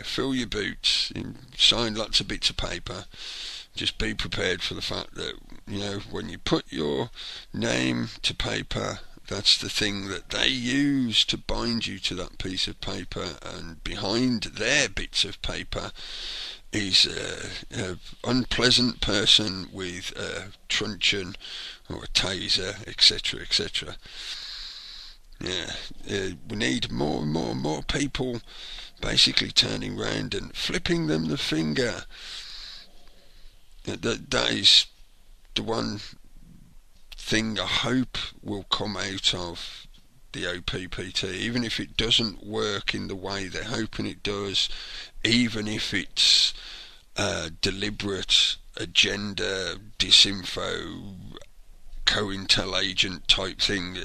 Fill your boots, sign lots of bits of paper. Just be prepared for the fact that, when you put your name to paper, that's the thing that they use to bind you to that piece of paper, and behind their bits of paper is an unpleasant person with a truncheon or a taser, etc., etc. We need more and more and more people basically turning round and flipping them the finger. That is the one thing I hope will come out of the OPPT, even if it doesn't work in the way they're hoping it does, even if it's deliberate agenda, disinfo, co-intel agent type thing,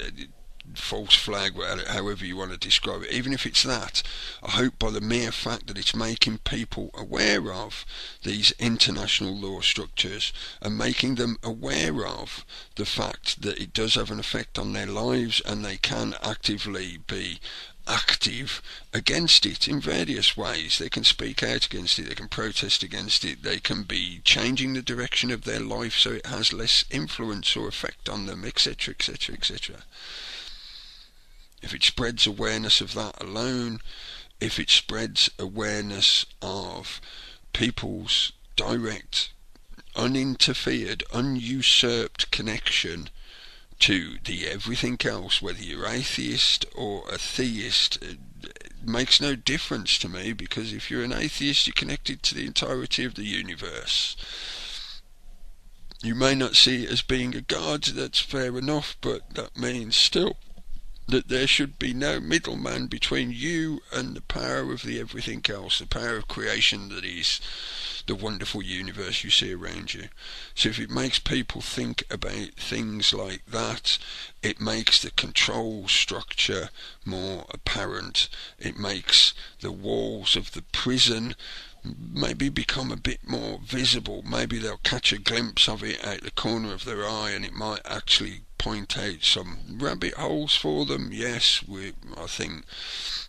false flag, however you want to describe it, even if it's that, I hope by the mere fact that it's making people aware of these international law structures and making them aware of the fact that it does have an effect on their lives, and they can actively be active against it in various ways. They can speak out against it, they can protest against it, they can be changing the direction of their life so it has less influence or effect on them, etc., etc., etc. If it spreads awareness of that alone, if it spreads awareness of people's direct, uninterfered, unusurped connection to the everything else, whether you're atheist or a theist, it makes no difference to me, because if you're an atheist, you're connected to the entirety of the universe. You may not see it as being a god, that's fair enough, but that means still that there should be no middleman between you and the power of the everything else, the power of creation that is the wonderful universe you see around you. So if it makes people think about things like that, it makes the control structure more apparent. It makes the walls of the prison maybe become a bit more visible. Maybe they'll catch a glimpse of it out the corner of their eye, and it might actually point out some rabbit holes for them. Yes, I think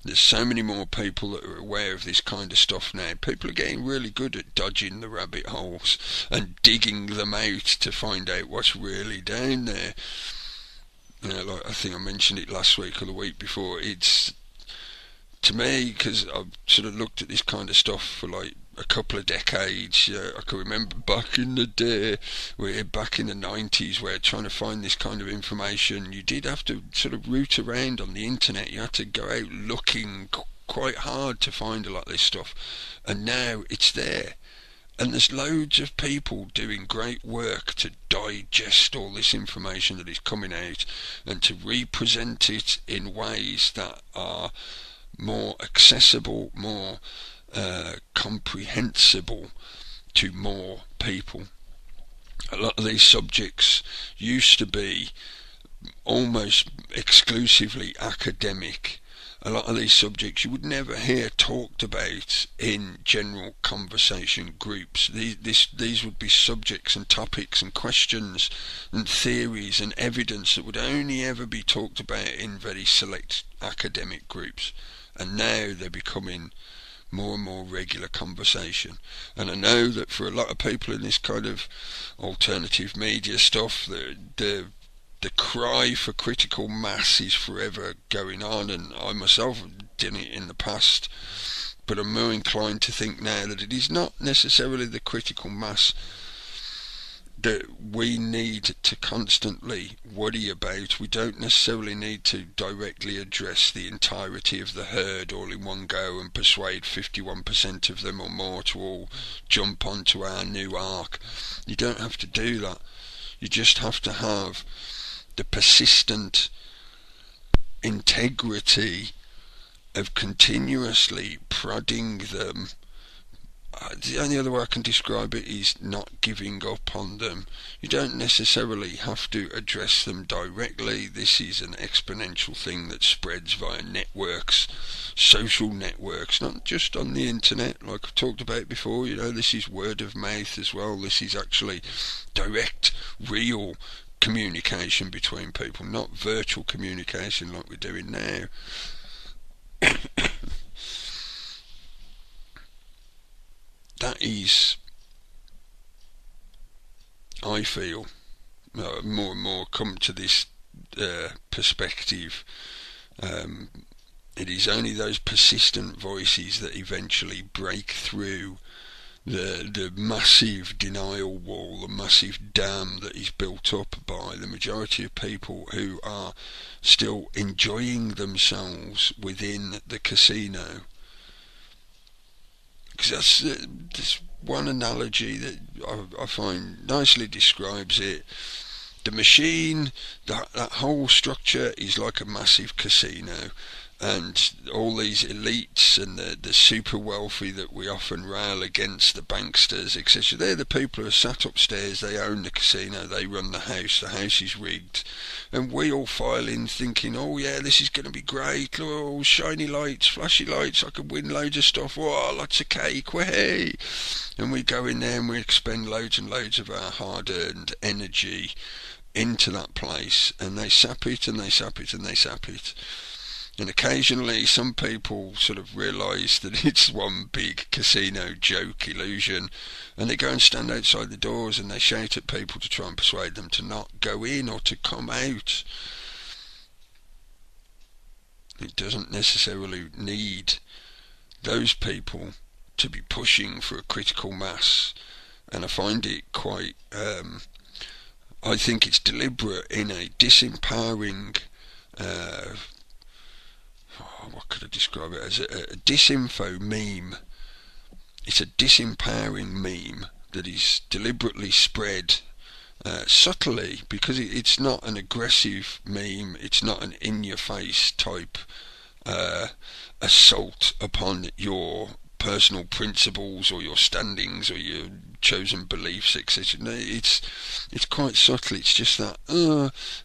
there's so many more people that are aware of this kind of stuff now. People are getting really good at dodging the rabbit holes and digging them out to find out what's really down there. Like I think I mentioned it last week or the week before, it's, to me, because I've sort of looked at this kind of stuff for like a couple of decades. I can remember back in the day, back in the 90s, where trying to find this kind of information, you did have to sort of root around on the internet. You had to go out looking quite hard to find a lot of this stuff. And now it's there. And there's loads of people doing great work to digest all this information that is coming out and to represent it in ways that are more accessible, more comprehensible to more people. A lot of these subjects used to be almost exclusively academic. A lot of these subjects you would never hear talked about in general conversation groups. These would be subjects and topics and questions and theories and evidence that would only ever be talked about in very select academic groups. And now they're becoming more and more regular conversation. And I know that for a lot of people in this kind of alternative media stuff, the cry for critical mass is forever going on, and I myself have done it in the past, but I'm more inclined to think now that it is not necessarily the critical mass that we need to constantly worry about. We don't necessarily need to directly address the entirety of the herd all in one go and persuade 51% of them or more to all jump onto our new ark. You don't have to do that. You just have to have the persistent integrity of continuously prodding them the only other way I can describe it is not giving up on them. You don't necessarily have to address them directly. This is an exponential thing that spreads via networks, social networks, not just on the internet like I've talked about before. This is word of mouth as well. This is actually direct, real communication between people, not virtual communication like we're doing now. That is, I feel, more and more come to this perspective. It is only those persistent voices that eventually break through the massive denial wall, the massive dam that is built up by the majority of people who are still enjoying themselves within the casino. Because that's one analogy that I find nicely describes it. The machine, that whole structure is like a massive casino, and all these elites and the super wealthy that we often rail against, the banksters, etc. They're the people who are sat upstairs. They own the casino. They run the house. The house is rigged, and we all file in thinking, "Oh yeah, this is going to be great. Oh, shiny lights, flashy lights. I can win loads of stuff. Oh, lots of cake. Way!" And we go in there and we expend loads and loads of our hard-earned energy into that place, and they sap it and they sap it and they sap it. And occasionally some people sort of realise that it's one big casino joke illusion, and they go and stand outside the doors and they shout at people to try and persuade them to not go in or to come out. It doesn't necessarily need those people to be pushing for a critical mass, and I find it quite I think it's deliberate in a disempowering what could I describe it as? A disinfo meme. It's a disempowering meme that is deliberately spread subtly, because it's not an aggressive meme. It's not an in-your-face type assault upon your personal principles or your standings or your chosen beliefs, etc. No, it's quite subtle. It's just that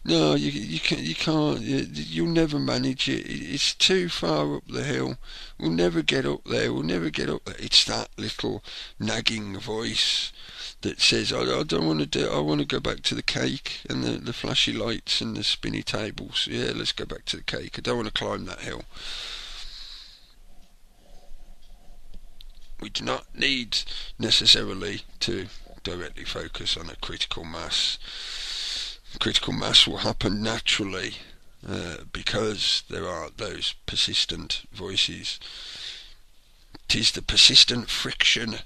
no, you can't, you'll never manage it. It's too far up the hill. We'll never get up there. We'll never get up there. It's that little nagging voice that says, I don't want to do it. I want to go back to the cake and the flashy lights and the spinny tables. Yeah, let's go back to the cake. I don't want to climb that hill. We do not need necessarily to directly focus on a critical mass. Critical mass will happen naturally because there are those persistent voices. It is the persistent friction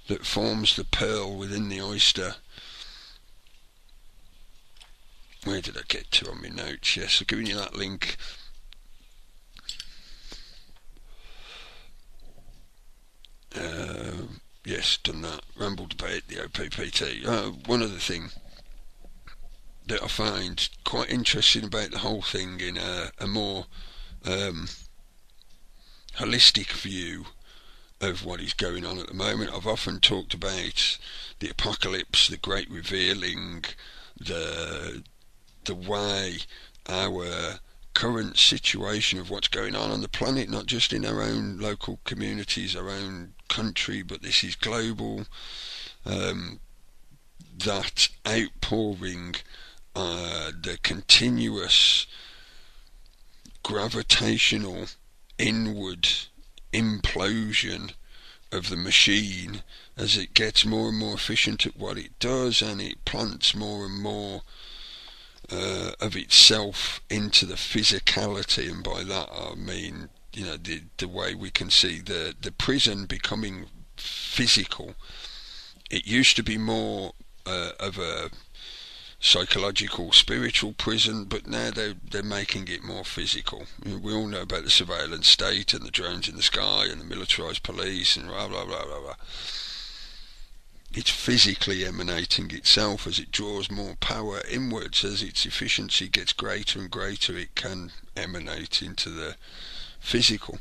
that forms the pearl within the oyster. Where did I get to on my notes? Yes, I've given you that link. Yes, done that. Rambled about the OPPT. One other thing that I find quite interesting about the whole thing in a more holistic view of what is going on at the moment. I've often talked about the apocalypse, the great revealing, the way our current situation of what's going on the planet, not just in our own local communities, our own country, but this is global. That outpouring, the continuous gravitational inward implosion of the machine as it gets more and more efficient at what it does, and it plants more and more of itself into the physicality. And by that I mean, the way we can see the prison becoming physical. It used to be more of a psychological, spiritual prison, but now they're making it more physical. We all know about the surveillance state and the drones in the sky and the militarised police and blah blah blah blah blah. It's physically emanating itself as it draws more power inwards. As its efficiency gets greater and greater, it can emanate into the physical.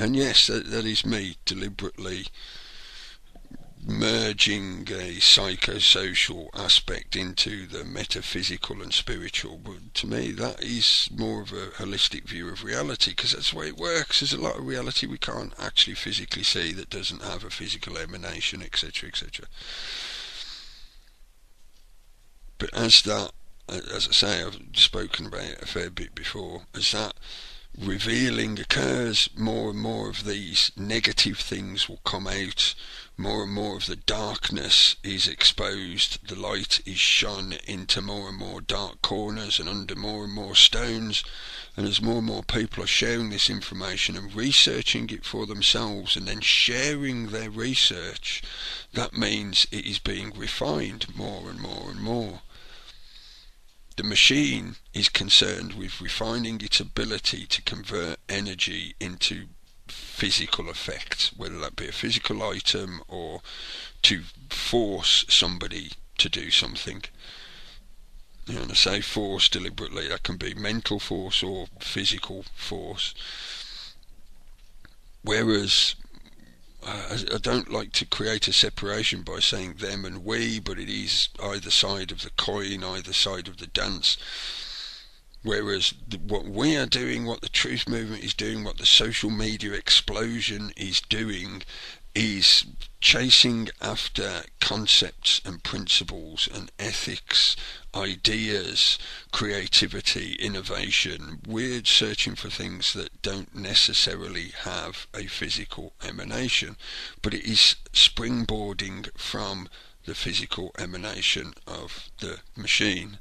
And yes, that is me deliberately merging a psychosocial aspect into the metaphysical and spiritual. But to me, that is more of a holistic view of reality, because that's the way it works. There's a lot of reality we can't actually physically see that doesn't have a physical emanation, etc., etc. But as I say, I've spoken about it a fair bit before, as that revealing occurs, more and more of these negative things will come out, more and more of the darkness is exposed, the light is shone into more and more dark corners and under more and more stones, and as more and more people are sharing this information and researching it for themselves and then sharing their research, that means it is being refined more and more and more. The machine is concerned with refining its ability to convert energy into physical effect, whether that be a physical item or to force somebody to do something. And I say force deliberately, that can be mental force or physical force. Whereas I don't like to create a separation by saying them and we, but it is either side of the coin, either side of the dance. Whereas what we are doing, what the truth movement is doing, what the social media explosion is doing, is chasing after concepts and principles and ethics, ideas, creativity, innovation. We're searching for things that don't necessarily have a physical emanation, but it is springboarding from the physical emanation of the machine.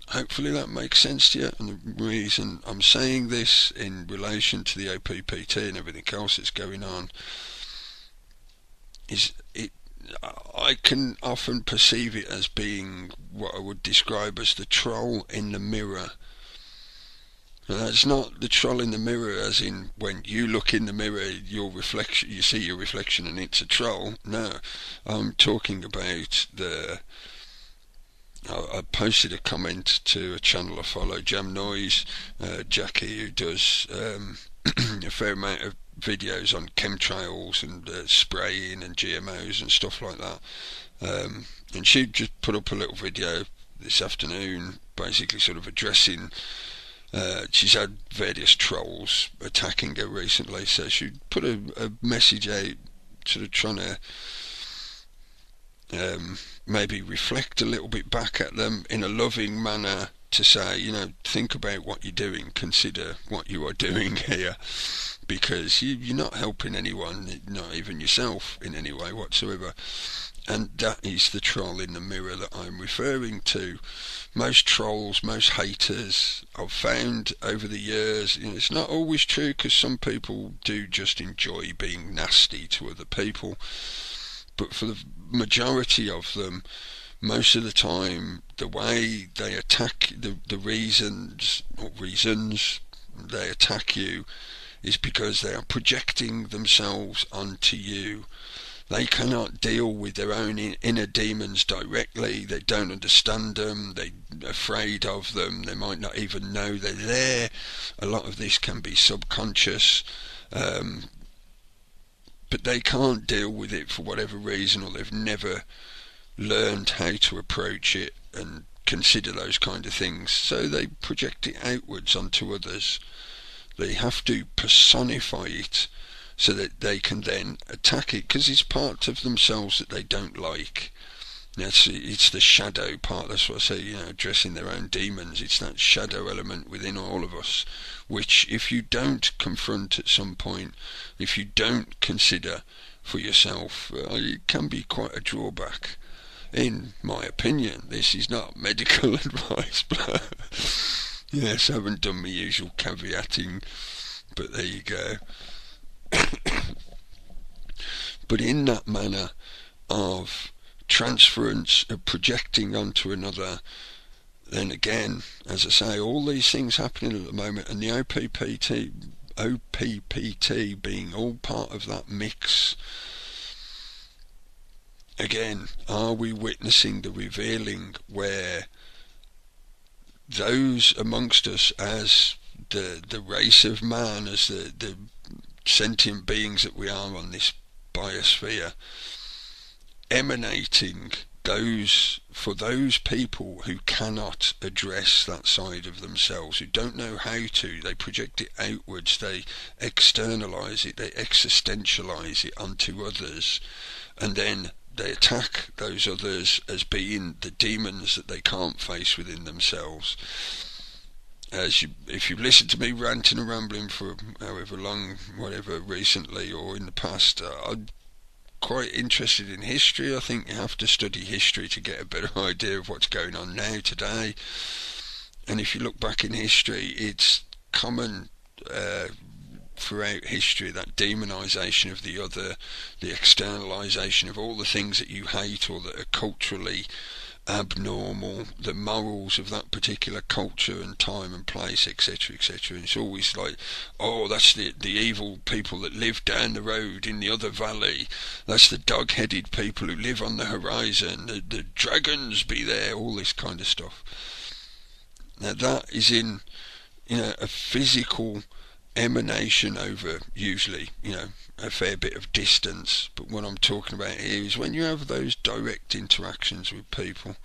Hopefully that makes sense to you, and the reason I'm saying this in relation to the OPPT and everything else that's going on is I can often perceive it as being what I would describe as the troll in the mirror. Now, that's not the troll in the mirror as in when you look in the mirror, your reflection, you see your reflection and it's a troll. No, I'm talking about I posted a comment to a channel I follow, Jam Noise, Jackie, who does a fair amount of videos on chemtrails and spraying and GMOs and stuff like that. And she just put up a little video this afternoon, basically sort of addressing. She's had various trolls attacking her recently, so she put a message out, sort of trying to maybe reflect a little bit back at them in a loving manner, to say, think about what you're doing, consider what you are doing here, because you're not helping anyone, not even yourself, in any way whatsoever. And that is the troll in the mirror that I'm referring to. Most trolls, most haters, I've found over the years, it's not always true, because some people do just enjoy being nasty to other people, but for the majority of them, most of the time, the way they attack, the reasons they attack you is because they are projecting themselves onto you. They cannot deal with their own inner demons directly. They don't understand them. They're afraid of them. They might not even know they're there. A lot of this can be subconscious. But they can't deal with it for whatever reason, or they've never learned how to approach it and consider those kind of things. So they project it outwards onto others. They have to personify it so that they can then attack it, because it's part of themselves that they don't like. It's the shadow part. That's what I say, addressing their own demons. It's that shadow element within all of us, which if you don't confront at some point, if you don't consider for yourself, it can be quite a drawback. In my opinion, this is not medical advice, but yes, I haven't done my usual caveating, but there you go. But in that manner of transference, of projecting onto another, then again, as I say, all these things happening at the moment, and the OPPT being all part of that mix. Again, are we witnessing the revealing where those amongst us, as the race of man as the sentient beings that we are on this biosphere, emanating for those people who cannot address that side of themselves, who don't know how to, they project it outwards, they externalize it, they existentialize it onto others, and then they attack those others as being the demons that they can't face within themselves. If you've listened to me ranting and rambling for however long, whatever, recently or in the past, I'm quite interested in history. I think you have to study history to get a better idea of what's going on now today. And if you look back in history, it's common throughout history, that demonisation of the other, the externalisation of all the things that you hate or that are culturally abnormal, the morals of that particular culture and time and place, etc., etc. And it's always like, oh, that's the evil people that live down the road in the other valley, that's the dog-headed people who live on the horizon, the dragons be there, all this kind of stuff. Now that is in a physical emanation over usually a fair bit of distance, but what I'm talking about here is when you have those direct interactions with people,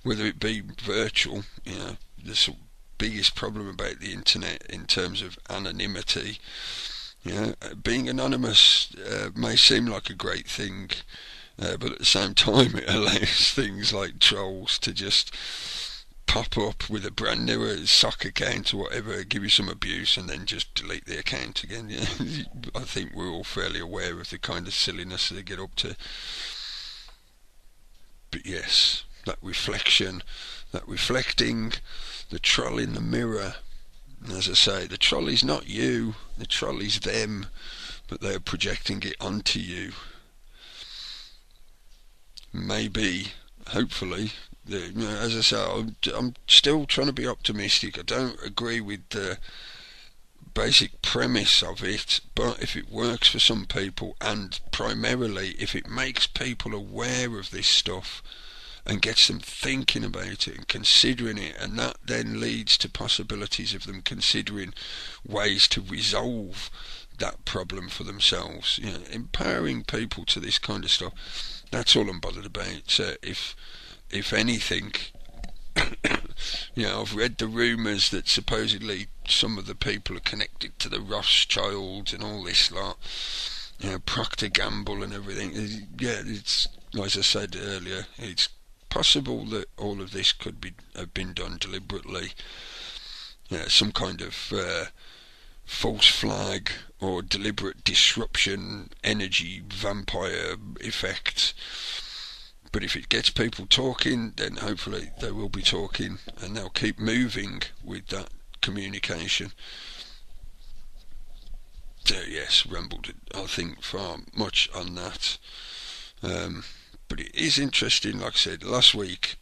whether it be virtual, the biggest problem about the internet in terms of anonymity, being anonymous may seem like a great thing, but at the same time it allows things like trolls to just pop up with a brand new sock account or whatever, give you some abuse and then just delete the account again. I think we're all fairly aware of the kind of silliness they get up to. But yes, that reflection, that reflecting, the troll in the mirror. And as I say, the troll is not you, the troll is them, but they're projecting it onto you. Maybe, hopefully, as I say, I'm still trying to be optimistic. I don't agree with the basic premise of it, but if it works for some people, and primarily if it makes people aware of this stuff and gets them thinking about it and considering it, and that then leads to possibilities of them considering ways to resolve that problem for themselves, empowering people to this kind of stuff, that's all I'm bothered about. So if anything, I've read the rumours that supposedly some of the people are connected to the Rothschilds and all this lot, Procter Gamble and everything. It's, as I said earlier, it's possible that all of this could have been done deliberately. Some kind of false flag or deliberate disruption, energy vampire effect. But if it gets people talking, then hopefully they will be talking and they'll keep moving with that communication. So yes, rambled, I think, far much on that. But it is interesting, like I said, last week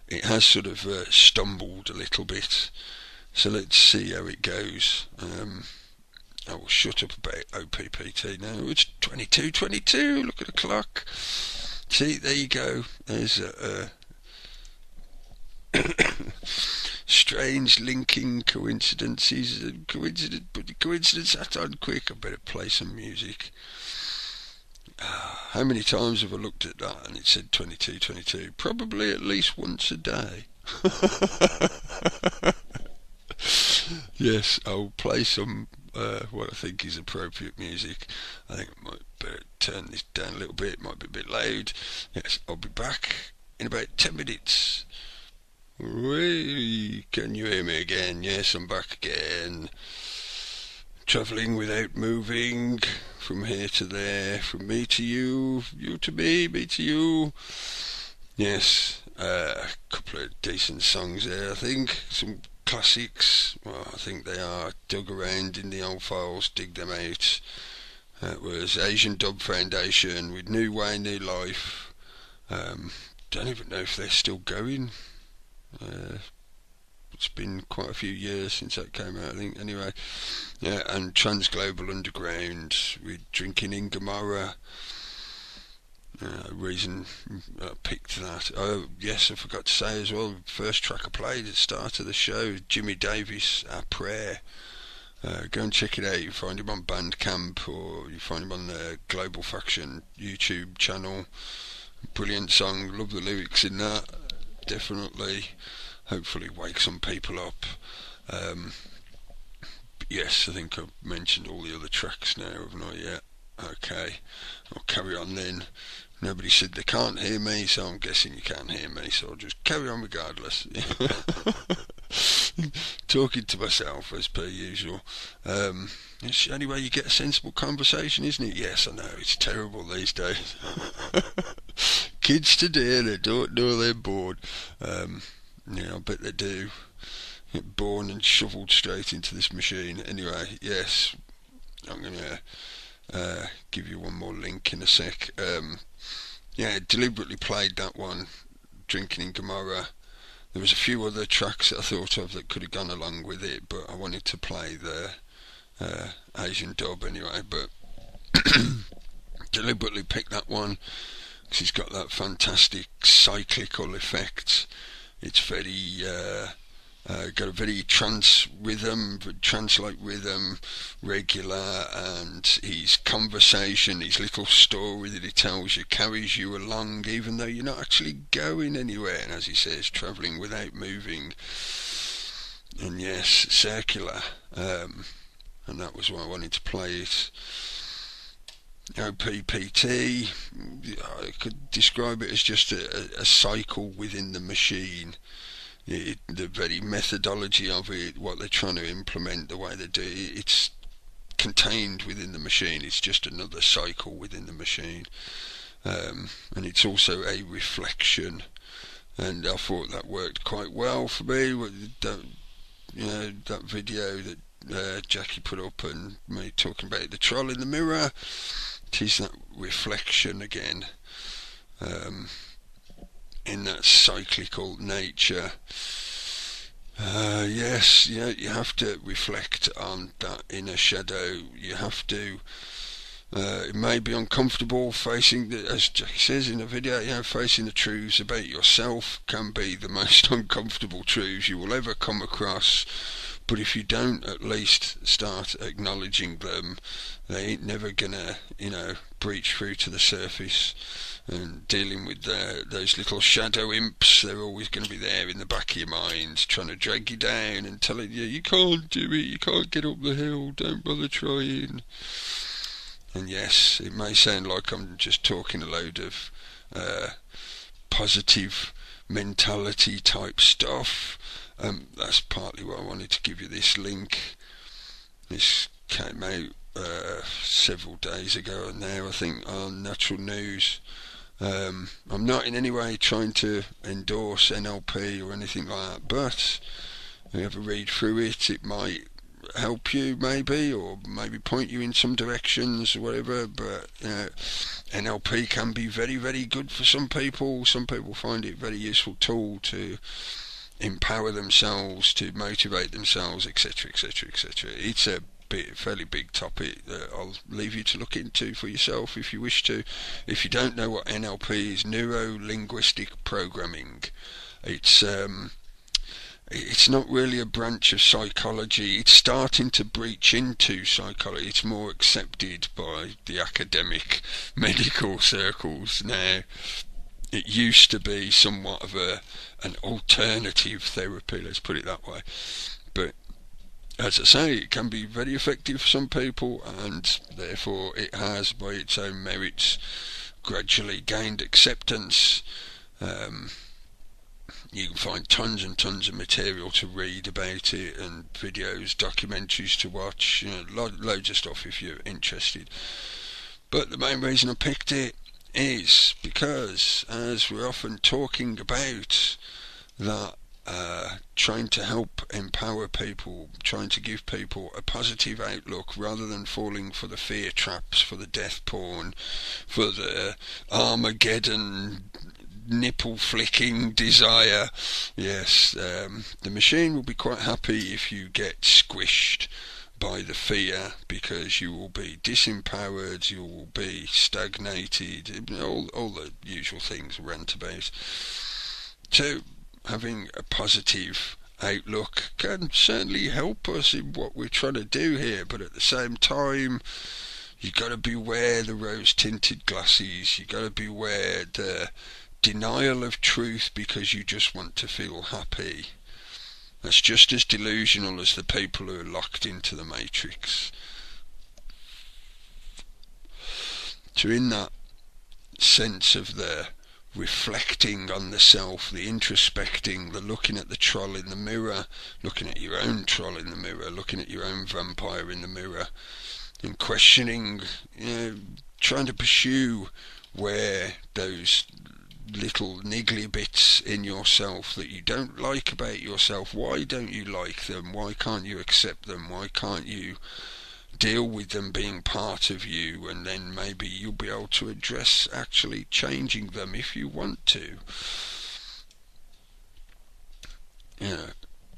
it has sort of stumbled a little bit. So let's see how it goes. I will shut up about OPPT now. It's 22:22, look at the clock. See, there you go. There's a strange linking coincidences. Put the coincidence hat on quick. I better play some music. How many times have I looked at that and it said 22:22? Probably at least once a day. Yes, I'll play some what I think is appropriate music. I think I might better turn this down a little bit, it might be a bit loud. Yes, I'll be back in about 10 minutes. Whee, can you hear me again? Yes, I'm back again. Travelling without moving, from here to there, from me to you, you to me to you. Yes, a couple of decent songs there, I think. Some classics, well, I think they are. Dug around in the old files, dig them out. It was Asian Dub Foundation with New Way, New Life. Don't even know if they're still going. It's been quite a few years since that came out, I think. Anyway, yeah, and Transglobal Underground with Drinking in Gomorrah. reason I picked that. Oh yes, I forgot to say as well, first track I played at the start of the show, Jimmy Davis, Our Prayer. Go and check it out. You find him on Bandcamp, or you find him on the Global Faction YouTube channel. Brilliant song, love the lyrics in that, definitely. Hopefully wake some people up. Yes, I think I've mentioned all the other tracks now, haven't I yet? Okay, I'll carry on then. Nobody said they can't hear me, so I'm guessing you can't hear me, so I'll just carry on regardless. Talking to myself as per usual. It's the only way you get a sensible conversation, isn't it? Yes, I know, it's terrible these days. Kids today, they don't know they're bored. Yeah, I bet they do. Get born and shoveled straight into this machine. Anyway, yes, I'm going to give you one more link in a sec. Yeah, deliberately played that one, Drinking in Gomorrah. There was a few other tracks that I thought of that could have gone along with it, but I wanted to play the Asian dub anyway. But deliberately picked that one because it's got that fantastic cyclical effect. It's very got a very trance-like rhythm, regular, and his conversation, his little story that he tells you, carries you along even though you're not actually going anywhere, and as he says, travelling without moving. And yes, circular, and that was why I wanted to play it. OPPT, I could describe it as just a cycle within the machine. The very methodology of it, what they're trying to implement, the way they do it, it's contained within the machine. It's just another cycle within the machine, and it's also a reflection. And I thought that worked quite well for me. That video that Jackie put up, and me talking about the troll in the mirror. It is that reflection again. In that cyclical nature. Yes, you have to reflect on that inner shadow. You have to. It may be uncomfortable facing, as Jackie says in the video, facing the truths about yourself can be the most uncomfortable truths you will ever come across. But if you don't at least start acknowledging them, they ain't never gonna, breach through to the surface. And dealing with those little shadow imps, they're always going to be there in the back of your mind, trying to drag you down and telling you, you can't do it, you can't get up the hill, don't bother trying. And yes, it may sound like I'm just talking a load of positive mentality type stuff. That's partly why I wanted to give you this link. This came out several days ago now, I think, on Natural News. I'm not in any way trying to endorse NLP or anything like that, but if you have a read through it, it might help you maybe, or maybe point you in some directions or whatever. But NLP can be very, very good for some people. Some people find it a very useful tool to empower themselves, to motivate themselves, etc, etc, etc. It's a fairly big topic that I'll leave you to look into for yourself if you wish to. If you don't know what NLP is, neuro-linguistic programming, it's not really a branch of psychology. It's starting to breach into psychology. It's more accepted by the academic medical circles now. It used to be somewhat of an alternative therapy, let's put it that way. But as I say, it can be very effective for some people, and therefore it has, by its own merits, gradually gained acceptance. You can find tons and tons of material to read about it, and videos, documentaries to watch, loads of stuff if you're interested. But the main reason I picked it is because, as we're often talking about, that trying to help empower people, trying to give people a positive outlook rather than falling for the fear traps, for the death porn, for the Armageddon nipple flicking desire. Yes, the machine will be quite happy if you get squished by the fear, because you will be disempowered, you will be stagnated, all the usual things rant about. So having a positive outlook can certainly help us in what we're trying to do here, but at the same time you got to beware the rose tinted glasses, you got to beware the denial of truth because you just want to feel happy. That's just as delusional as the people who are locked into the matrix. So in that sense of the reflecting on the self, the introspecting, the looking at the troll in the mirror, looking at your own troll in the mirror, looking at your own vampire in the mirror, and questioning, trying to pursue where those little niggly bits in yourself that you don't like about yourself, why don't you like them, why can't you accept them, why can't you deal with them being part of you, and then maybe you'll be able to address actually changing them if you want to.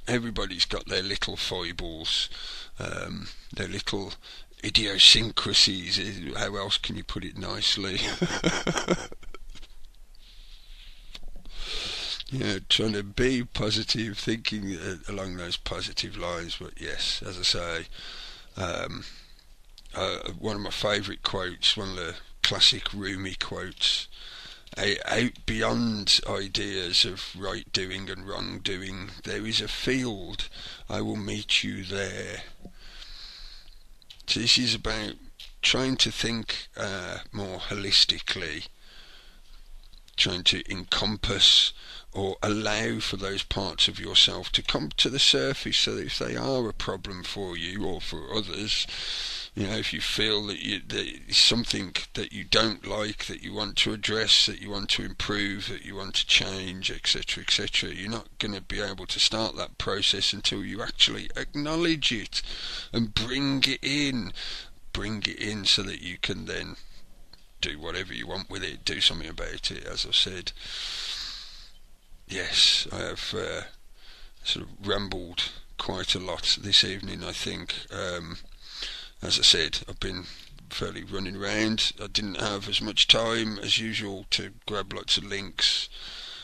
Everybody's got their little foibles, their little idiosyncrasies, how else can you put it nicely? Trying to be positive, thinking along those positive lines. But yes, as I say, one of my favourite quotes, one of the classic Rumi quotes, out beyond ideas of right doing and wrong doing, there is a field, I will meet you there. So this is about trying to think more holistically, trying to encompass or allow for those parts of yourself to come to the surface, so that if they are a problem for you or for others, if you feel that it's something that you don't like, that you want to address, that you want to improve, that you want to change, etc., etc., you're not going to be able to start that process until you actually acknowledge it and bring it in so that you can then do whatever you want with it, do something about it. As I said, yes, I have sort of rambled quite a lot this evening, I think. As I said, I've been fairly running around. I didn't have as much time as usual to grab lots of links.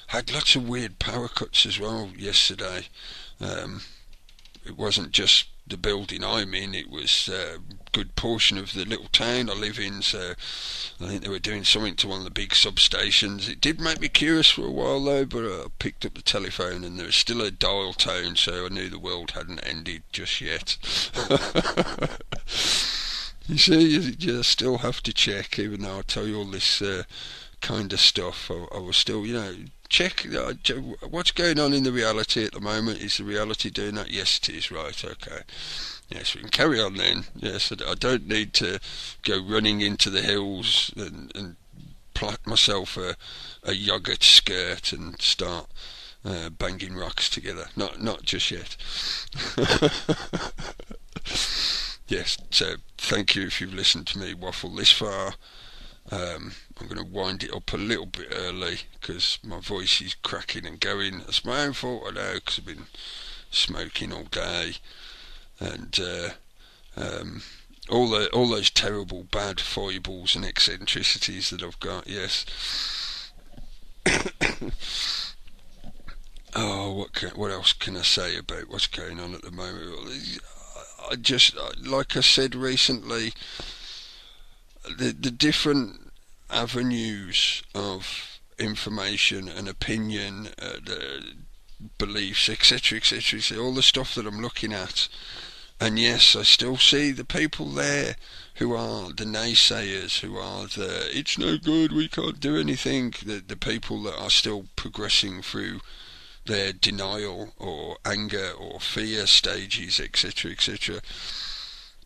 Had lots of weird power cuts as well yesterday. It wasn't just the building I'm in, it was a good portion of the little town I live in, so I think they were doing something to one of the big substations. It did make me curious for a while though, but I picked up the telephone and there was still a dial tone, so I knew the world hadn't ended just yet. You see, you still have to check, even though I tell you all this kind of stuff. I will still, check what's going on in the reality at the moment. Is the reality doing that? Yes, it is. Right, okay. Yes, we can carry on then. Yes, I don't need to go running into the hills and plait myself a yogurt skirt and start banging rocks together. Not just yet. Yes, so thank you if you've listened to me waffle this far. I'm going to wind it up a little bit early because my voice is cracking and going. That's my own fault, I know, because I've been smoking all day, and all those terrible bad foibles and eccentricities that I've got. Yes. Oh, what else can I say about what's going on at the moment? I just, like I said recently, the different avenues of information and opinion, the beliefs, etc., etc., all the stuff that I'm looking at, and yes, I still see the people there who are the naysayers, who are it's no good, we can't do anything, the people that are still progressing through their denial or anger or fear stages, etc., etc.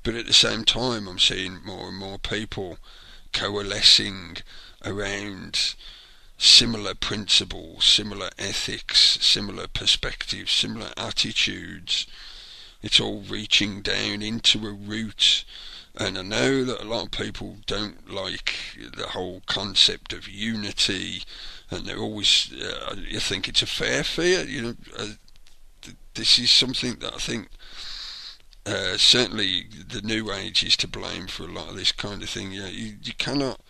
But at the same time, I'm seeing more and more people coalescing around similar principles, similar ethics, similar perspectives, similar attitudes. It's all reaching down into a root. And I know that a lot of people don't like the whole concept of unity, and they're always, you think it's a fair fear, this is something that I think certainly the New Age is to blame for a lot of this kind of thing. You cannot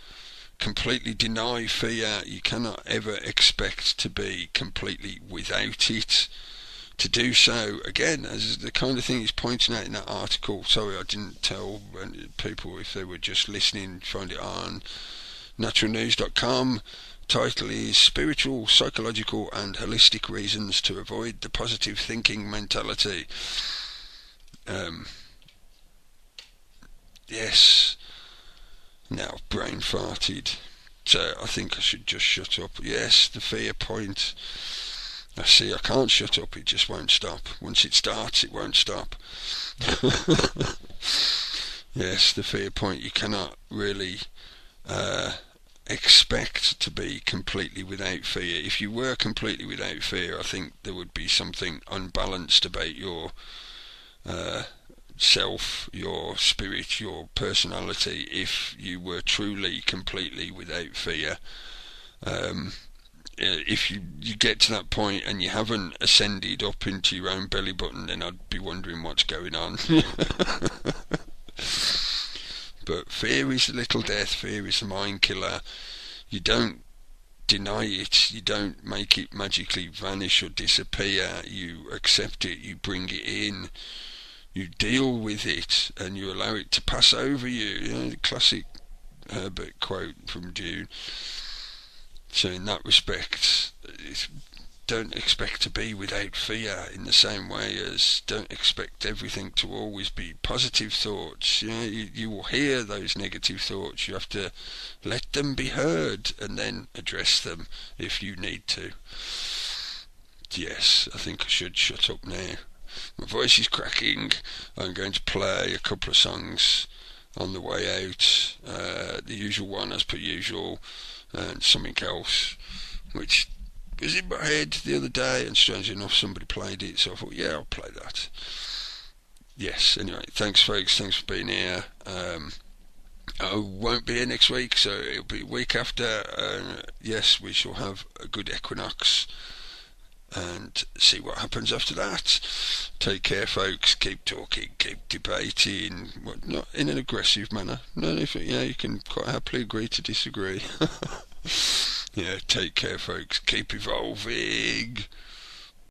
completely deny fear. You cannot ever expect to be completely without it. To do so, again, as the kind of thing he's pointing out in that article, sorry I didn't tell people if they were just listening, find it on naturalnews.com. Title is Spiritual, Psychological and Holistic Reasons to Avoid the Positive Thinking Mentality. Yes. Now, brain farted. So I think I should just shut up. Yes, the fear point. I see, I can't shut up, it just won't stop. Once it starts, it won't stop. Yes, the fear point. You cannot really expect to be completely without fear. If you were completely without fear, I think there would be something unbalanced about your self, your spirit, your personality, if you were truly completely without fear. If you get to that point and you haven't ascended up into your own belly button, then I'd be wondering what's going on. But fear is the little death, fear is the mind killer. You don't deny it, you don't make it magically vanish or disappear, you accept it, you bring it in, you deal with it, and you allow it to pass over you. The classic Herbert quote from Dune. So in that respect, don't expect to be without fear, in the same way as don't expect everything to always be positive thoughts. You will hear those negative thoughts. You have to let them be heard and then address them if you need to. Yes, I think I should shut up now. My voice is cracking. I'm going to play a couple of songs on the way out. The usual one as per usual, and something else which was in my head the other day, and strangely enough somebody played it, so I thought, yeah, I'll play that. Yes, anyway, thanks folks, thanks for being here. I won't be here next week, so it'll be a week after. Yes, we shall have a good equinox and see what happens after that. Take care folks, keep talking, keep debating, not in an aggressive manner. No, you can quite happily agree to disagree. Yeah, take care folks, keep evolving.